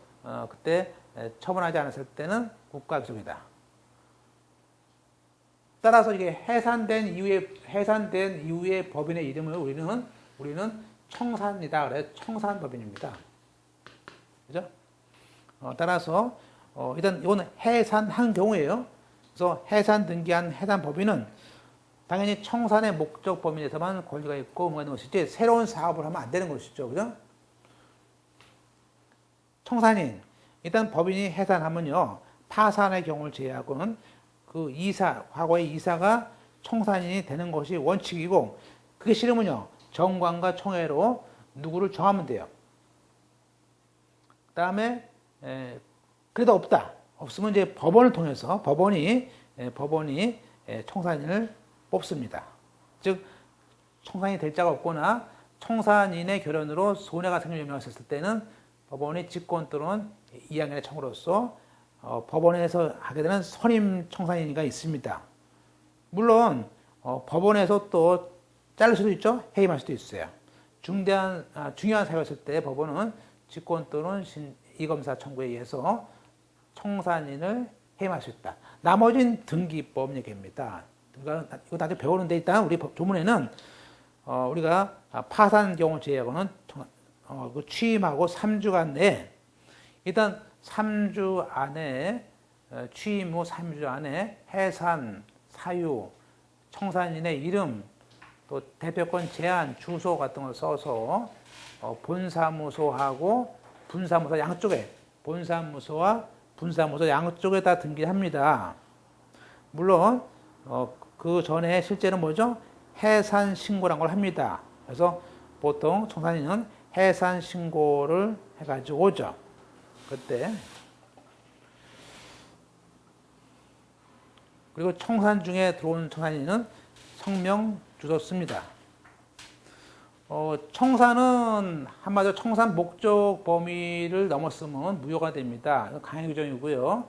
그때 처분하지 않았을 때는 국가기속이다. 따라서 이게 해산된 이후에 법인의 이름을 우리는 청산이다. 그래 청산법인입니다. 그죠? 따라서 일단 이거는 해산한 경우예요. 그래서 해산 등기한 해산법인은 당연히 청산의 목적 범위 내에서만 권리가 있고 뭐가 있는 것이지 새로운 사업을 하면 안 되는 것이죠. 그죠? 청산인. 일단 법인이 해산하면요. 파산의 경우를 제외하고는 그 과거의 이사가 청산인이 되는 것이 원칙이고 그게 싫으면요. 정관과 총회로 누구를 정하면 돼요. 그 다음에 그래도 없으면 이제 법원을 통해서 법원이 청산인을 뽑습니다. 즉 청산인이 될 자가 없거나 청산인의 결연으로 손해가 생길 염려가 있었을 때는 법원이 직권 또는 이양인의 청으로서 법원에서 하게 되는 선임 청산인이 있습니다. 물론 법원에서 또 자를 수도 있죠. 해임할 수도 있어요. 중요한 사유였을 때 법원은 직권 또는 이검사 청구에 의해서 청산인을 해임할 수 있다. 나머지는 등기법 얘기입니다. 이거 나중에 배우는데 일단 우리 조문에는 우리가 파산 경우 제외하고는 취임하고 3주간 내에 일단 3주 안에 취임 후 3주 안에 해산, 사유, 청산인의 이름, 또 대표권 제한, 주소 같은 걸 써서 본사무소하고 분사무소 양쪽에 본사무소와 분사무소 양쪽에 다 등기합니다. 물론 그 전에 실제는 뭐죠? 해산 신고란 걸 합니다. 그래서 보통 청산인은 해산 신고를 해가지고 오죠. 그때 그리고 청산 중에 들어온 청산인은 성명 주소 씁니다. 청산은 한마디로 청산 목적 범위를 넘었으면 무효가 됩니다. 강행 규정이고요.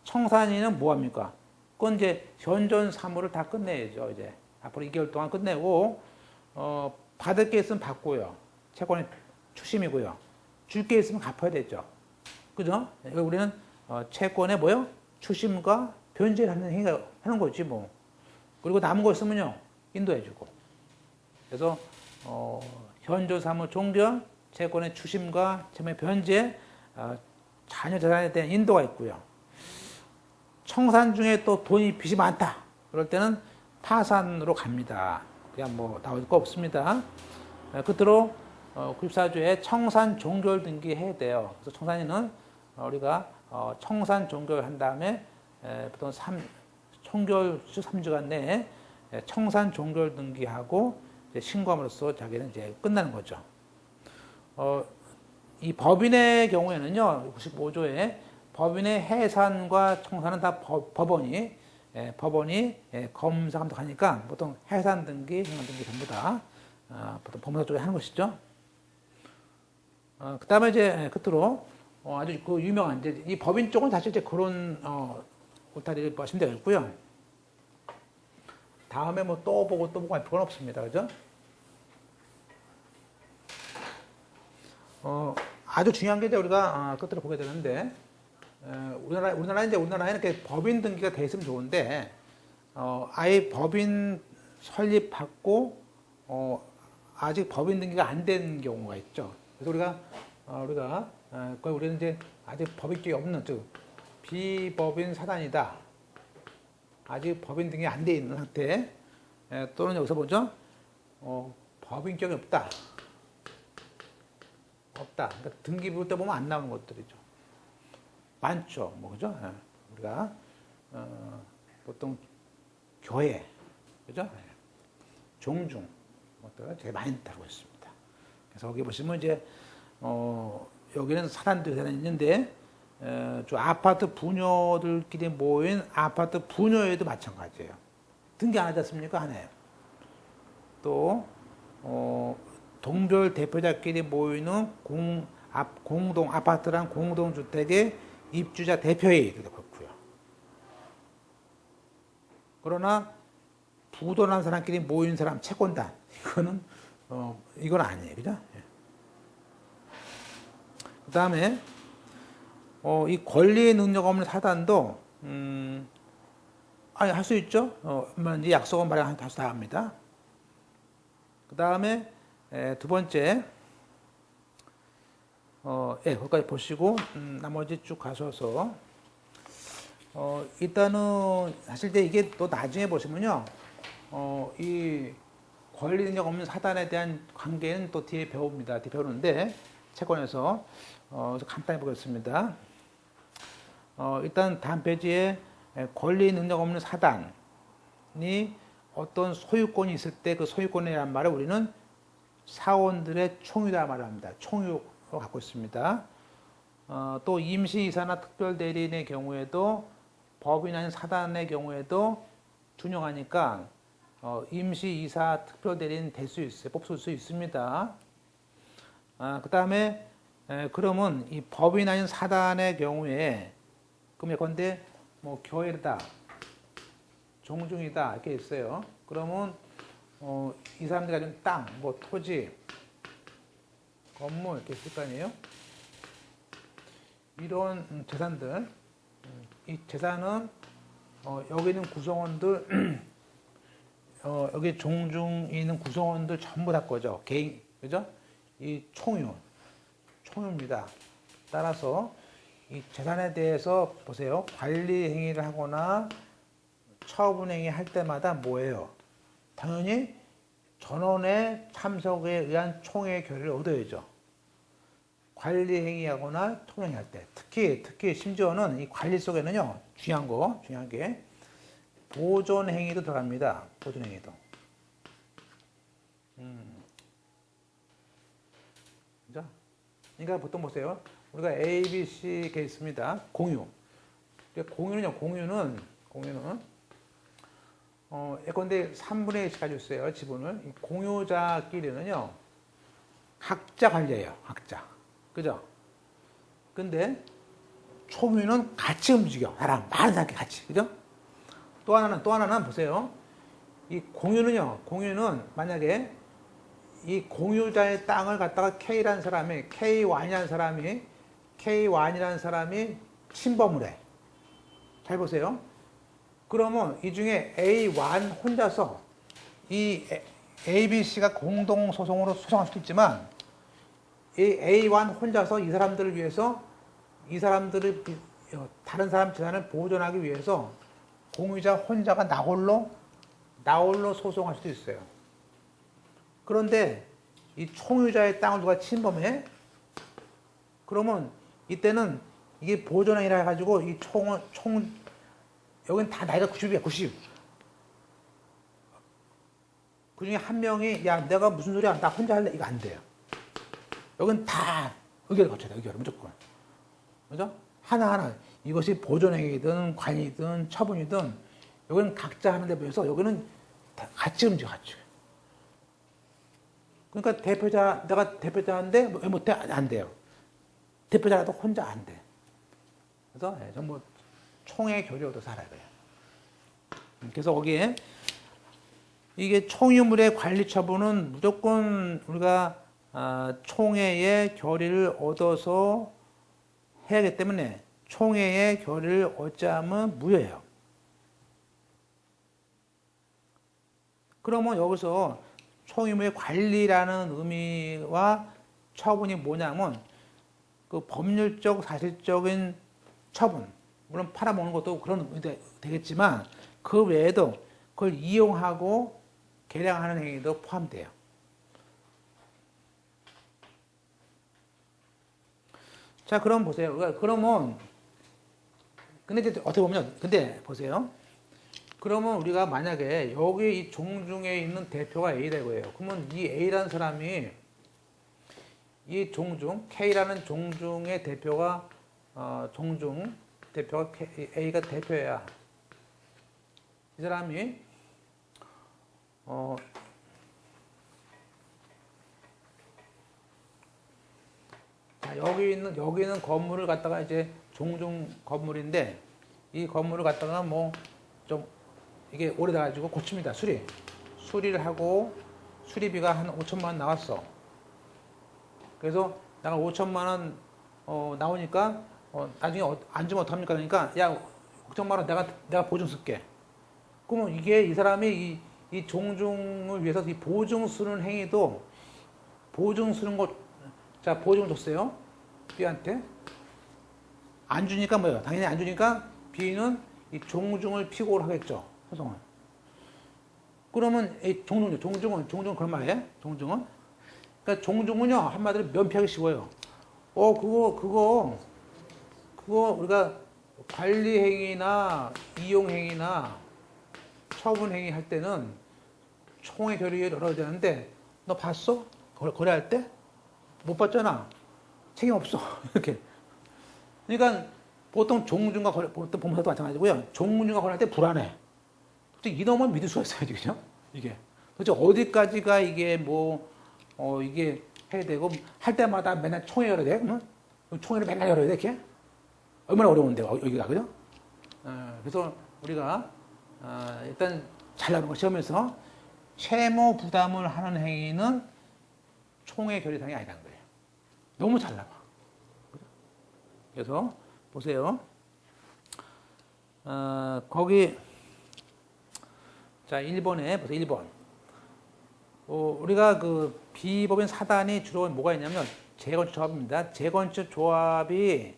청산인은 뭐합니까? 그건 이제 현존 사무를 다 끝내야죠. 이제 앞으로 2개월 동안 끝내고 받을 게 있으면 받고요. 채권의 추심이고요. 줄 게 있으면 갚아야 되죠. 그죠? 우리는 채권의 뭐요? 추심과 변제를 하는 거지 뭐. 그리고 남은 거 있으면요 인도해주고. 그래서 현존 사무 종결, 채권의 추심과 채권의 변제, 자녀 재산에 대한 인도가 있고요. 청산 중에 또 돈이 빚이 많다. 그럴 때는 파산으로 갑니다. 그냥 뭐 나올 거 없습니다. 끝으로 94조에 청산 종결 등기 해야 돼요. 그래서 청산인은 우리가 청산 종결한 다음에 보통 총결수 3주간 내에 청산 종결 등기하고 신고함으로써 자기는 이제 끝나는 거죠. 이 법인의 경우에는요, 95조에 법인의 해산과 청산은 다 법원이 검사 감독하니까 보통 해산 등기, 행원 등기 전부 다 보통 법무사 쪽에 하는 것이죠. 그 다음에 이제 끝으로 아주 그 유명한 이제 이 법인 쪽은 사실 이제 그런 울타리를 보시면 되겠고요. 다음에 뭐 또 보고 할 필요는 없습니다. 그죠? 아주 중요한 게 이제 우리가 끝으로 보게 되는데, 우리나라에는 이렇게 법인 등기가 돼 있으면 좋은데, 아예 법인 설립받고, 아직 법인 등기가 안 된 경우가 있죠. 그래서 우리는 이제 아직 법인격이 없는, 즉, 비법인 사단이다. 아직 법인 등기 안 돼 있는 상태, 또는 여기서 보죠. 법인격이 없다. 그러니까 등기 볼 때 보면 안 나오는 것들이죠. 많죠. 뭐, 그죠? 우리가, 보통 교회, 그죠? 종중, 것들을 되게 많이 다루고 있습니다. 그래서 여기 보시면 이제, 여기는 사단들이 있는데, 저 아파트 부녀들끼리 모인 아파트 부녀회도 마찬가지예요. 등기 안 하지 않습니까? 안 해요. 또, 동별 대표자끼리 모이는 공동 아파트랑 공동주택의 입주자 대표회의도 그렇고요. 그러나 부도난 사람끼리 모인 사람 채권단 이건 아니에요, 그죠? 그 다음에 이 권리 능력 없는 사단도 할 수 있죠. 이제 약속은 마련 다시 다 합니다. 그 다음에 두 번째, 거기까지 보시고, 나머지 쭉 가셔서, 일단은, 사실 이게 또 나중에 보시면요, 이 권리 능력 없는 사단에 대한 관계는 또 뒤에 배웁니다. 뒤에 배우는데, 채권에서, 간단히 보겠습니다. 일단 다음 페이지에 권리 능력 없는 사단이 어떤 소유권이 있을 때 그 소유권에 대한 말을 우리는 사원들의 총유다 말을 합니다. 총유로 갖고 있습니다. 또 임시이사나 특별대리인의 경우에도 법인 아닌 사단의 경우에도 준용하니까 임시이사 특별대리인 될 수 있어요. 뽑을 수 있습니다. 그 다음에 그러면 이 법인 아닌 사단의 경우에 그럼 예컨대 뭐 교회다, 종중이다 이렇게 있어요. 그러면 이 사람들이 가진 땅, 뭐 토지, 건물 이렇게 있을 거 아니에요? 이런 재산들, 이 재산은 여기 있는 구성원들, 여기 종중에 있는 구성원들 전부 다 거죠. 개인, 그죠? 이 총유입니다. 따라서 이 재산에 대해서 보세요. 관리 행위를 하거나 처분 행위 할 때마다 뭐예요? 당연히 전원의 참석에 의한 총회 결의를 얻어야죠. 관리 행위하거나 통행할 때, 특히 심지어는 이 관리 속에는요, 중요한 게 보존 행위도 들어갑니다. 보존 행위도. 그죠? 그러니까 보통 보세요. 우리가 A, B, C 케이스입니다. 공유. 공유는 예컨대 3분의 1씩 가지고 있어요. 지분을. 이 공유자끼리는요, 각자 관리해요. 각자. 그죠? 근데 총유는 같이 움직여. 사람, 많은 사람끼리 같이. 그죠? 또 하나는 보세요. 이 공유는 만약에 이 공유자의 땅을 갖다가 K라는 사람이, K1이라는 사람이 침범을 해. 잘 보세요. 그러면 이 중에 A1 혼자서 이 ABC가 공동소송으로 소송할 수도 있지만 이 A1 혼자서 이 사람들을 위해서 다른 사람 재산을 보존하기 위해서 공유자 혼자가 나홀로 소송할 수도 있어요. 그런데 이 총유자의 땅을 누가 침범해? 그러면 이때는 이게 보존행위라 해가지고 이 여긴 다 나이가 90이야, 90. 그 중에 한 명이, 야, 내가 무슨 소리야, 나 혼자 할래? 이거 안 돼요. 여긴 다 의결을 거쳐야 돼, 의결을 무조건. 그죠? 하나하나. 이것이 보존행위든 관이든 처분이든 여기는 각자 하는 데 비해서 여기는 다 같이 움직여, 같이. 그러니까 내가 대표자인데 왜 못해? 안 돼요. 대표자라도 혼자 안 돼. 그래서 전부 총회 교류도 살아야 돼요. 그래서 거기에 이게 총유물의 관리 처분은 무조건 우리가 총회의 결의를 얻어서 해야 하기 때문에 총회의 결의를 얻지 않으면 무효예요. 그러면 여기서 총유물의 관리라는 의미와 처분이 뭐냐면 그 법률적 사실적인 처분, 물론 팔아먹는 것도 그런 의미도 되겠지만 그 외에도 그걸 이용하고 개량하는 행위도 포함돼요. 자, 그럼 보세요. 그러면 근데 이제 어떻게 보면 근데 보세요. 그러면 우리가 만약에 여기 이 종중에 있는 대표가 A다 이거예요. 그러면 이 A라는 사람이 이 종중 K라는 종중의 대표가 종중 대표가 A가 대표야. 이 사람이 자, 여기 있는 건물을 갖다가 이제 종중 건물인데 이 건물을 갖다가 뭐 좀 이게 오래돼가지고 고칩니다. 수리를 하고 수리비가 한 5천만 원 나왔어. 그래서 내가 5천만 원 나오니까 나중에 안 주면 어떡합니까? 그러니까 야 5천만 원 내가 보증 쓸게. 그러면 이게 이 사람이 이 종중을 위해서 이 보증 쓰는 행위도 보증 쓰는 거 자 보증을 줬어요. B한테 안 주니까 뭐예요? 당연히 안 주니까 B는 이 종중을 피고를 하겠죠. 소송을. 그러면 이 종중은 그런 말이에요. 종중은 그러니까 종중은요 한마디로 면피하기 쉬워요. 그거 우리가 관리 행위나 이용 행위나 처분 행위 할 때는 총회 결의에 넣어야 되는데 너 봤어? 거래할 때? 못 봤잖아. 책임 없어. 이렇게. 그러니까 보통 종중과 보통 보험사도 마찬가지고요. 종중과 거래할 때 불안해. 도대체 이놈을 믿을 수가 있어야지, 그죠? 이게. 도대체 어디까지가 이게 이게 해야 되고, 할 때마다 맨날 총회 열어야 돼? 그러면? 총회를 맨날 열어야 돼, 이렇게? 얼마나 어려운데, 여기가, 그죠? 그래서 우리가, 일단 잘 나오는 거 시험에서 채무 부담을 하는 행위는 총회 결의사항이 아니라는 거예요. 너무 잘 나와. 그래서 보세요. 거기 자 1번에 보세요. 1번. 우리가 그 비법인 사단이 주로 뭐가 있냐면 재건축 조합입니다. 재건축 조합이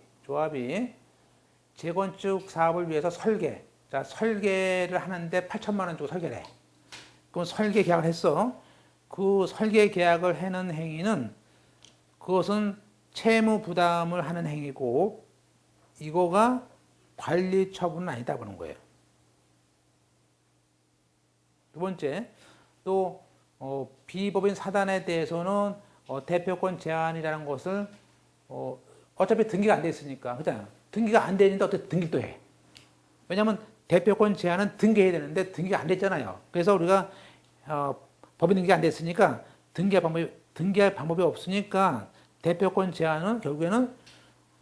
재건축 사업을 위해서 설계를 하는데 8천만 원 주고 설계를 해. 그럼 설계 계약을 했어. 그 설계 계약을 하는 행위는 그것은 채무 부담을 하는 행위고 이거가 관리 처분은 아니다 보는 거예요. 두 번째, 또 비법인 사단에 대해서는 대표권 제한이라는 것을 어차피 등기가 안 돼 있으니까 그잖아요. 등기가 안 돼 있는데 어떻게 등기를 또 해? 왜냐하면 대표권 제한은 등기해야 되는데 등기가 안 됐잖아요. 그래서 우리가 법인 등기가 안 됐으니까 등기할 방법이 등기할 방법이 없으니까 대표권 제한은 결국에는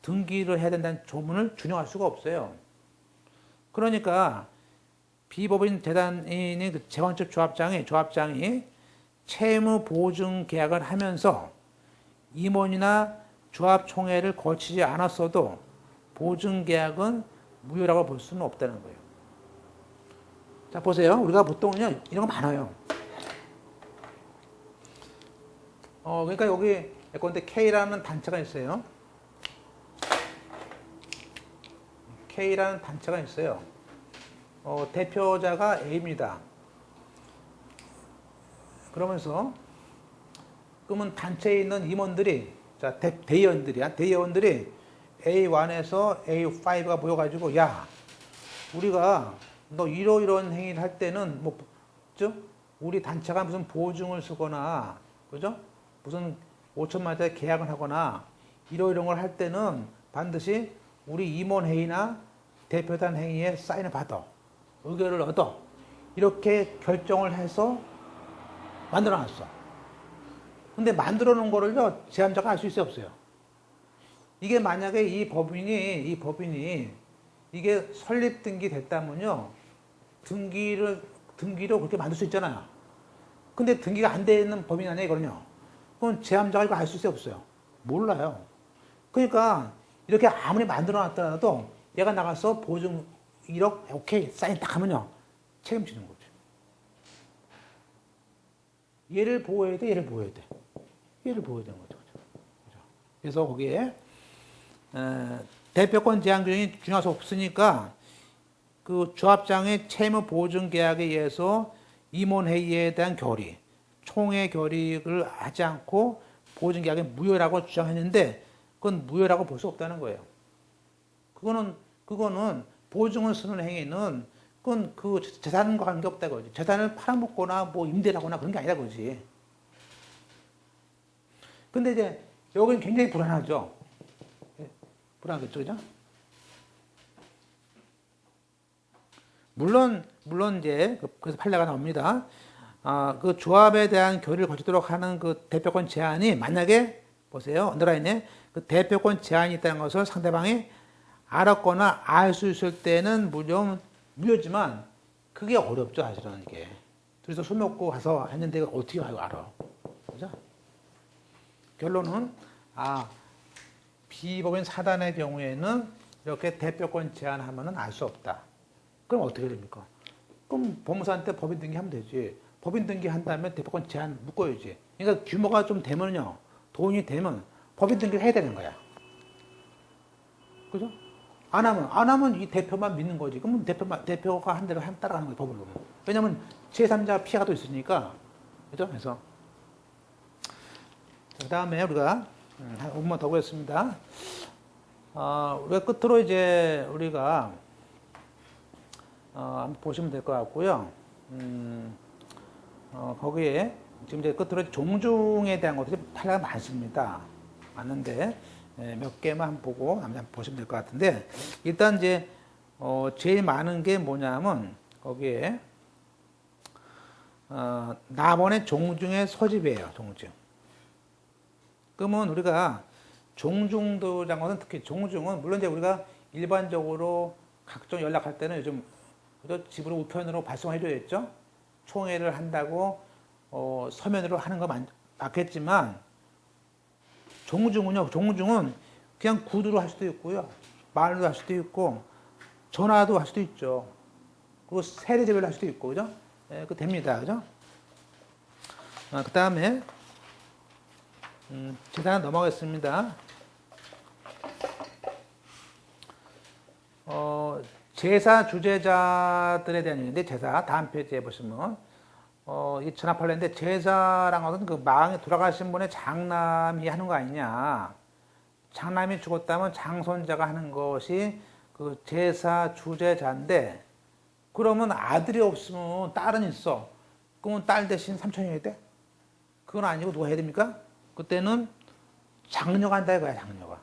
등기를 해야 된다는 조문을 준용할 수가 없어요. 그러니까 비법인 재단인의 그 재건축 조합장이 채무 보증 계약을 하면서 임원이나 조합총회를 거치지 않았어도 보증 계약은 무효라고 볼 수는 없다는 거예요. 자, 보세요. 우리가 보통은요, 이런 거 많아요. 그러니까 여기 예컨대 K라는 단체가 있어요. K라는 단체가 있어요. 대표자가 A입니다. 그러면서 그러면 단체에 있는 임원들이 자 대의원들이 A1에서 A5가 모여가지고 야 우리가 너 이러이러한 행위를 할 때는 뭐 우리 단체가 무슨 보증을 쓰거나 그죠? 무슨 5천만짜리 계약을 하거나 이러이러한 걸 할 때는 반드시 우리 임원 회의나 대표단 행위에 사인을 받아 의견을 얻어 이렇게 결정을 해서 만들어놨어. 근데 만들어 놓은 거를요 제한자가 알 수 있어요 없어요? 이게 만약에 이 법인이 이게 설립 등기 됐다면요 등기로 그렇게 만들 수 있잖아요. 근데 등기가 안 돼 있는 법인 아니에요 이거는요. 그건 제함자가 이거 알 수 있어요 없어요? 몰라요. 그러니까 이렇게 아무리 만들어 놨더라도 얘가 나가서 보증 1억 오케이 사인 딱 하면요 책임지는 거죠. 얘를 보호해야 돼 얘를 보호해야 되는 거죠. 그래서 거기에 대표권 제한 규정이 준용할 수 없으니까 그 조합장의 채무 보증 계약에 의해서 임원회의에 대한 결의, 총회 결의를 하지 않고 보증 계약이 무효라고 주장했는데 그건 무효라고 볼 수 없다는 거예요. 그거는 보증을 쓰는 행위는 그건 그 재산과 관계없다 그러지. 재산을 팔아먹거나 뭐 임대를 하거나 그런 게 아니다 그러지. 근데 이제 여기는 굉장히 불안하죠. 불안하겠죠, 그죠? 물론 이제 그래서 판례가 나옵니다. 그 조합에 대한 결의를 거치도록 하는 그 대표권 제한이 만약에 보세요 언더라인에 그 대표권 제한이 있다는 것을 상대방이 알았거나 알 수 있을 때는 무효지만 그게 어렵죠 사실은 이게. 그래서 술 먹고 가서 했는데 어떻게 알아? 그죠? 결론은 비법인 사단의 경우에는 이렇게 대표권 제한하면은 알 수 없다. 그럼 어떻게 됩니까? 그럼 법무사한테 법인 등기하면 되지. 법인 등기한 다음에 대표권 제한 묶어야지. 그러니까 규모가 좀 되면요, 돈이 되면 법인 등기를 해야 되는 거야. 그죠? 안 하면 이 대표만 믿는 거지. 그러면 대표가 한 대로 따라가는 거예요, 법으로. 왜냐면 제3자 피해가 또 있으니까. 그죠? 그래서. 그 다음에 우리가 한 5분만 더 보겠습니다. 우리가 끝으로 이제 우리가 한번 보시면 될 것 같고요. 거기에 지금 이제 끝으로 종중에 대한 것들이 판례가 많습니다. 많은데 몇 개만 보고 한번 보시면 될 것 같은데 일단 이제 제일 많은 게 뭐냐면 거기에 남원의 종중의 소집이에요. 종중. 그러면 우리가 종중도라는 것은 특히 종중은 물론 이제 우리가 일반적으로 각종 연락할 때는 요즘 집으로 우편으로 발송해 줘야겠죠. 총회를 한다고 서면으로 하는 거 맞겠지만 종중은 그냥 구두로 할 수도 있고요. 말로 할 수도 있고 전화도 할 수도 있죠. 그리고 세례제별로 할 수도 있고 그죠? 예, 그 됩니다. 그죠? 그 다음에 제사 넘어가겠습니다. 제사 주재자들에 대한 얘기인데 제사 다음 페이지에 보시면 이 전합할래인데 제사란 것은 그 망에 돌아가신 분의 장남이 하는 거 아니냐. 장남이 죽었다면 장손자가 하는 것이 그 제사 주재자인데 그러면 아들이 없으면 딸은 있어. 그러면 딸 대신 삼촌이 해야 돼? 그건 아니고 누가 해야 됩니까? 그때는 장녀가 한다 이거야, 장녀가.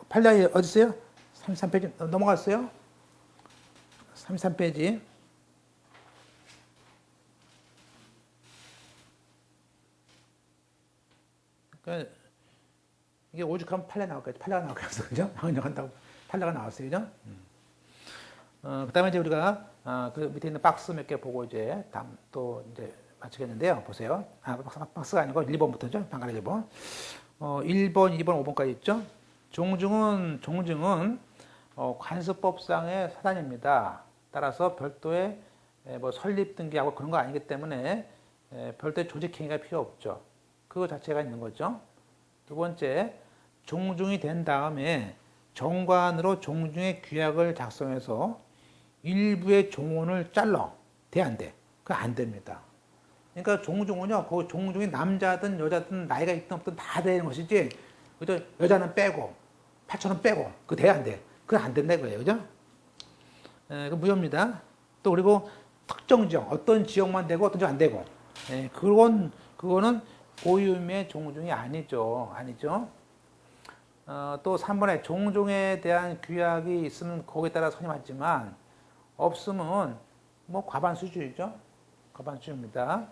판례가 어디 있어요? 33페이지 넘어갔어요? 33페이지. 그러니까 이게 오죽하면 판례 나올까요? 판례가 나올까요? 그죠? 한다고 판례가 나왔어요, 그죠? 그다음에 이제 우리가 그 밑에 있는 박스 몇 개 보고 이제 다음 또 이제 마치겠는데요. 보세요. 박스가 아니고 1번부터죠. 방가리 1번. 1번, 2번, 5번까지 있죠. 종중은 관습법상의 사단입니다. 따라서 별도의 뭐 설립 등기하고 그런 거 아니기 때문에 별도의 조직행위가 필요 없죠. 그거 자체가 있는 거죠. 두 번째, 종중이 된 다음에 정관으로 종중의 규약을 작성해서 일부의 종혼을 잘라. 돼, 안 돼? 그거 안 됩니다. 그러니까 종중은요, 그 종중이 남자든 여자든 나이가 있든 없든 다 되는 것이지, 그죠? 여자는 빼고, 8천원 빼고, 그거 돼, 안 돼? 그거 안 된다 이거예요. 그죠? 그 무효입니다. 또 그리고 특정 지역, 어떤 지역만 되고 어떤 지역 안 되고, 그거는 고유의 종중이 아니죠. 또 3번에 종중에 대한 규약이 있으면 거기에 따라 선이 맞지만 없으면 뭐 과반수주의죠. 과반수주입니다.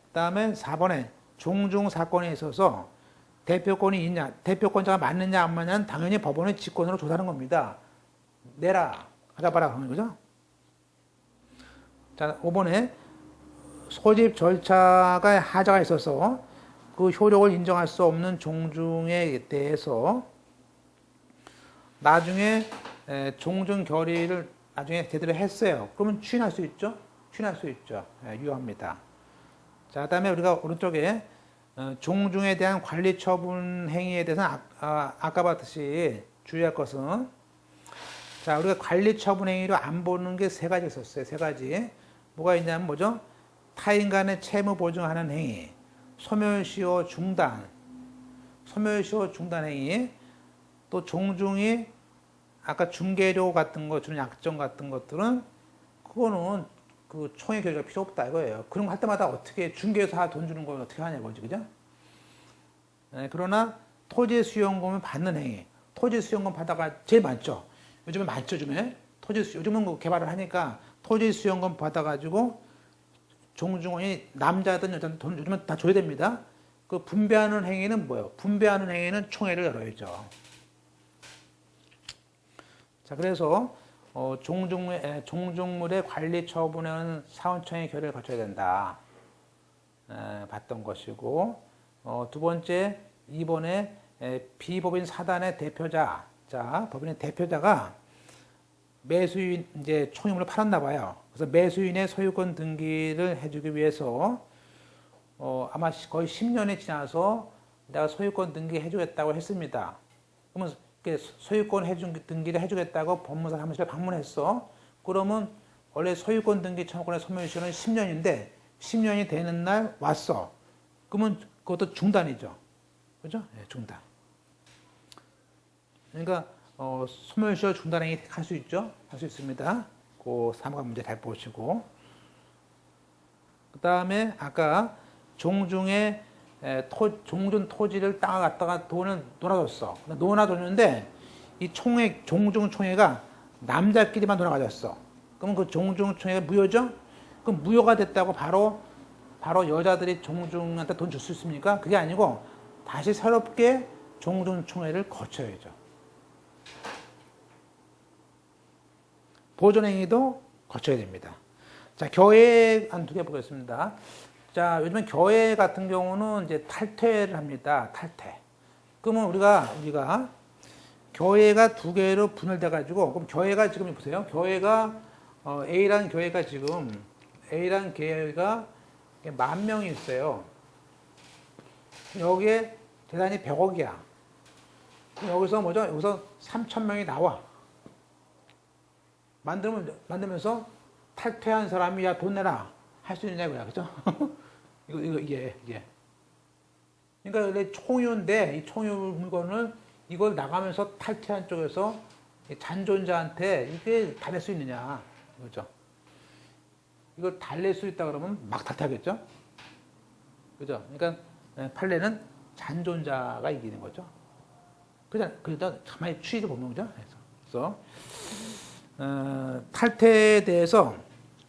그 다음에 4번에 종중 사건에 있어서 대표권이 있냐, 대표권자가 맞느냐 안 맞느냐는 당연히 법원의 직권으로 조사하는 겁니다. 내라, 가져봐라 하는 거죠. 자, 5번에 소집 절차가 하자가 있어서 그 효력을 인정할 수 없는 종중에 대해서 나중에 종중 결의를 나중에 제대로 했어요. 그러면 추인할 수 있죠? 유효합니다. 자, 그다음에 우리가 오른쪽에 종중에 대한 관리 처분 행위에 대해서는 아까 봤듯이 주의할 것은, 자, 우리가 관리 처분 행위로 안 보는 게 세 가지 있었어요. 세 가지. 뭐가 있냐면 뭐죠? 타인 간의 채무 보증하는 행위, 소멸시효 중단 행위, 또 종중이 아까 중개료 같은 거 주는 약정 같은 것들은 그거는 그 총회 결의가 필요 없다 이거예요. 그런 거 할 때마다 어떻게 중개사 돈 주는 걸 어떻게 하냐 이거지, 그죠? 그러나 토지 수용금을 받는 행위, 토지 수용금 받아가 제일 많죠. 요즘에 많죠, 요즘은 그 개발을 하니까 토지 수용금 받아가지고 종중원이 남자든 여자든 돈 요즘은 다 줘야 됩니다. 그 분배하는 행위는 뭐예요? 분배하는 행위는 총회를 열어야죠. 자, 그래서 종중물의 관리 처분에는 사원청의 결의를 거쳐야 된다. 봤던 것이고, 두 번째 2번에 비법인 사단의 대표자, 자, 법인의 대표자가 매수인 이제 총유물을 팔았나 봐요. 그래서 매수인의 소유권 등기를 해주기 위해서 아마 거의 10년이 지나서 내가 소유권 등기 해주겠다고 했습니다. 그러면 소유권 등기를 해주겠다고 법무사 사무실에 방문했어. 그러면 원래 소유권 등기 청구권의 소멸시효는 10년인데 10년이 되는 날 왔어. 그러면 그것도 중단이죠. 그죠? 네, 중단. 그러니까 소멸시효 중단행위 할 수 있죠? 할 수 있습니다. 그 사무관 문제 잘 보시고. 그 다음에 아까 종중에 종중 토지를 땅을 갖다가 돈을 놀아줬어. 놀아줬는데 이 종중 총회가 남자끼리만 놀아가졌어. 그러면 그 종중 총회가 무효죠? 그럼 무효가 됐다고 바로 여자들이 종중한테 돈 줄 수 있습니까? 그게 아니고 다시 새롭게 종중 총회를 거쳐야죠. 보존행위도 거쳐야 됩니다. 자, 교회 한 두 개 보겠습니다. 자, 요즘엔 교회 같은 경우는 이제 탈퇴를 합니다. 탈퇴. 그러면 우리가 교회가 두 개로 분열돼 가지고, 그럼 교회가 지금 보세요. 교회가 A라는 교회가 지금 A라는 교회가 10,000명이 있어요. 여기에 재산이 100억이야. 여기서 뭐죠? 여기서 3,000명이 나와. 만들면서 탈퇴한 사람이 야 돈 내라 할 수 있냐 이거야, 그죠? 이게. 그러니까 원래 총유인데 이 총유 물건을 이걸 나가면서 탈퇴한 쪽에서 잔존자한테 이게 다 낼 수 있느냐, 그죠? 이걸 달랠 수 있다 그러면 막 탈퇴하겠죠, 그죠? 그러니까 판례는 잔존자가 이기는 거죠. 그러다 가만히 추이를 보면 그죠? 그래서 탈퇴에 대해서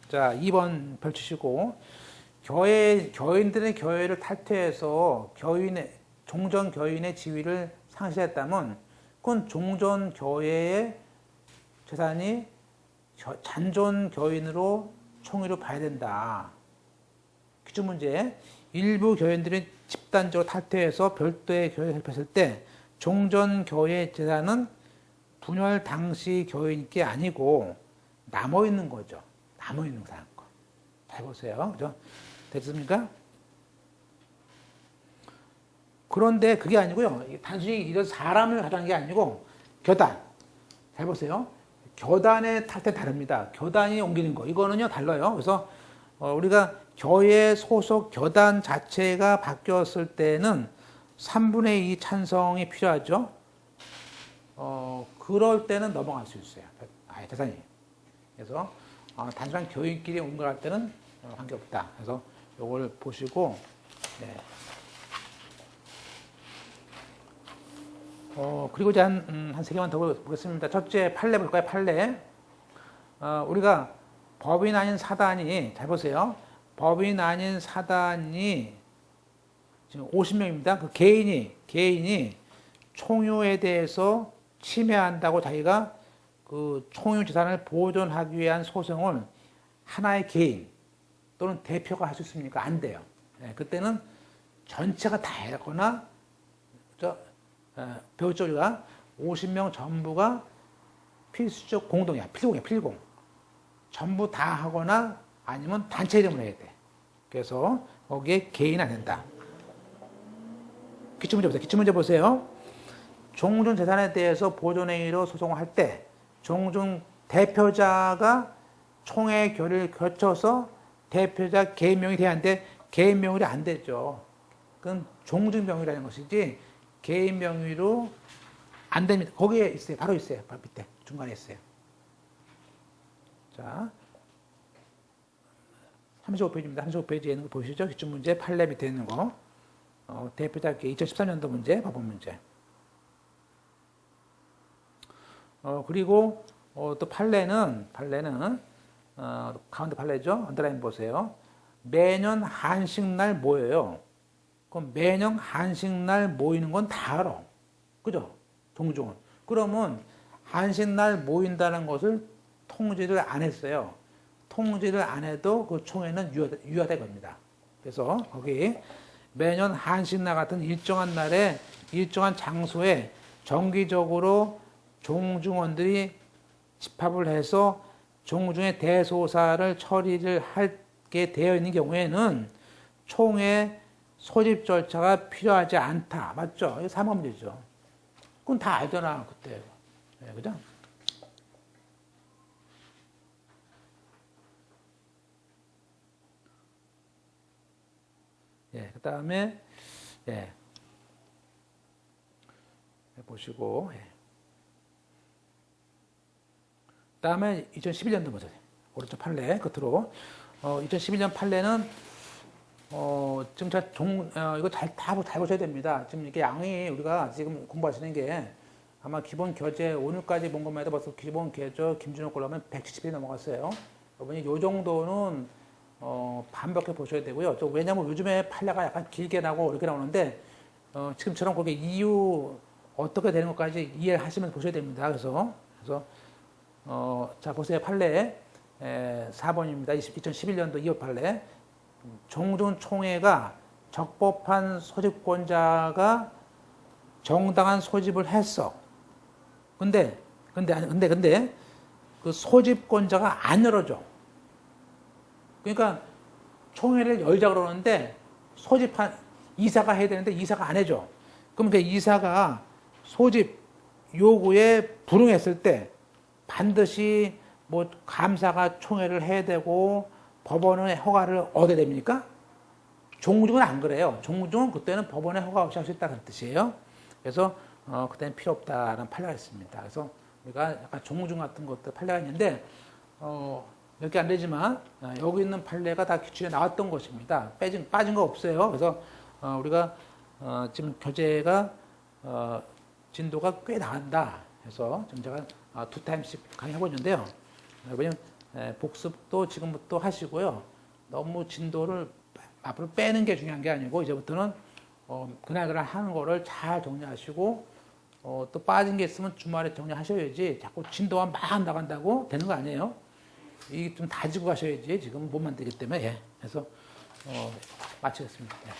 자 2번 펼치시고 교인들의 교회를 탈퇴해서 종전교인의 지위를 상실했다면 그건 종전교회의 재산이 잔존교인으로 총위로 봐야 된다. 기출문제. 일부 교인들이 집단적으로 탈퇴해서 별도의 교회에 살폈을 때 종전교회 재산은 분열 당시 교인께 아니고 남아있는 거죠. 남아있는 사람 거. 잘 보세요. 그죠? 됐습니까? 그런데 그게 아니고요. 단순히 이런 사람을 가져간 게 아니고 교단. 잘 보세요. 교단의 탈퇴 다릅니다. 교단이 옮기는 거. 이거는요 달라요. 그래서 우리가 교회 소속 교단 자체가 바뀌었을 때는 3분의 2 찬성이 필요하죠. 그럴 때는 넘어갈 수 있어요. 아예 재산이. 그래서 단순한 교인끼리 옮겨갈 때는 관계없다. 그래서 이걸 보시고 네. 그리고 이제 한 세 개만 더 보겠습니다. 첫째, 판례 볼까요? 판례. 우리가 법인 아닌 사단이, 잘 보세요. 법인 아닌 사단이 지금 50명입니다. 그 개인이 총유에 대해서 침해한다고 자기가 그 총유 재산을 보존하기 위한 소송을 하나의 개인 또는 대표가 할 수 있습니까? 안 돼요. 네, 그때는 전체가 다 했거나, 배웠죠, 우리가? 50명 전부가 필수적 공동이야. 필공. 전부 다 하거나 아니면 단체 이름을 해야 돼. 그래서 거기에 개인 안 된다. 기출문제 보세요. 종중 재산에 대해서 보존행위로 소송을 할 때 종중 대표자가 총회 결의를 거쳐서 대표자 개인 명의 돼야 하는데 개인 명의로 안 되죠. 그건 종중 명의라는 것이지 개인 명의로 안 됩니다. 거기에 있어요. 바로 있어요. 바로 밑에 중간에 있어요. 자, 35페이지입니다. 35페이지에 있는 거 보시죠. 기출문제 판례 밑에 있는 거. 대표자 2013년도 문제, 법원 문제. 그리고 또 판례는 가운데 판례죠. 언더라인 보세요. 매년 한식날 모여요. 그럼 매년 한식날 모이는 건 다 알아. 그죠? 종종은. 그러면 한식날 모인다는 것을 통지를 안 했어요. 통지를 안 해도 그 총회는 유효하다 겁니다. 그래서 거기 매년 한식날 같은 일정한 날에 일정한 장소에 정기적으로 종중원들이 집합을 해서 종중의 대소사를 처리를 하게 되어 있는 경우에는 총회 소집 절차가 필요하지 않다. 맞죠? 이거 사망 문제죠. 그건 다 알잖아, 그때. 네, 그죠? 예, 그 다음에, 예. 보시고, 예. 그 다음에 2011년도 보세요. 오른쪽 판례, 끝으로. 2011년 판례는, 지금 이거 잘 보셔야 됩니다. 지금 이게 양이 우리가 지금 공부하시는 게 아마 기본 교재 오늘까지 본 것만 해도 벌써 기본 교재 김준호 걸로 하면 170일이 넘어갔어요. 여러분이 이 정도는 반복해 보셔야 되고요. 또 왜냐면 요즘에 판례가 약간 길게 나고 이렇게 나오는데 지금처럼 그게 이유 어떻게 되는 것까지 이해를 하시면서 보셔야 됩니다. 그래서 자 보세요. 판례 4번입니다. 2011년도 2월 판례. 종중총회가 적법한 소집권자가 정당한 소집을 했어. 근데 그 소집권자가 안 열어줘. 그러니까 총회를 열자 그러는데 소집한 이사가 해야 되는데 이사가 안 해줘. 그럼 그 이사가 소집 요구에 불응했을 때 반드시 뭐 감사가 총회를 해야 되고 법원의 허가를 얻어야 됩니까? 종중은 안 그래요. 종중은 그때는 법원의 허가 없이 할 수 있다는 뜻이에요. 그래서 그때는 필요 없다라는 판례가 있습니다. 그래서 우리가 약간 종중 같은 것도 판례가 있는데 몇 개 안 되지만 여기 있는 판례가 다 기출에 나왔던 것입니다. 빠진 거 없어요. 그래서 우리가 지금 교재가 진도가 꽤 나간다. 그래서 지금 제가 2타임씩 강의하고 있는데요. 여러분 복습도 지금부터 하시고요. 너무 진도를 앞으로 빼는 게 중요한 게 아니고 이제부터는 그날 하는 거를 잘 정리하시고 또 빠진 게 있으면 주말에 정리하셔야지 자꾸 진도가 막 나간다고 되는 거 아니에요. 이게 좀 다지고 가셔야지 지금 못 만들기 때문에. 예. 그래서 마치겠습니다. 예.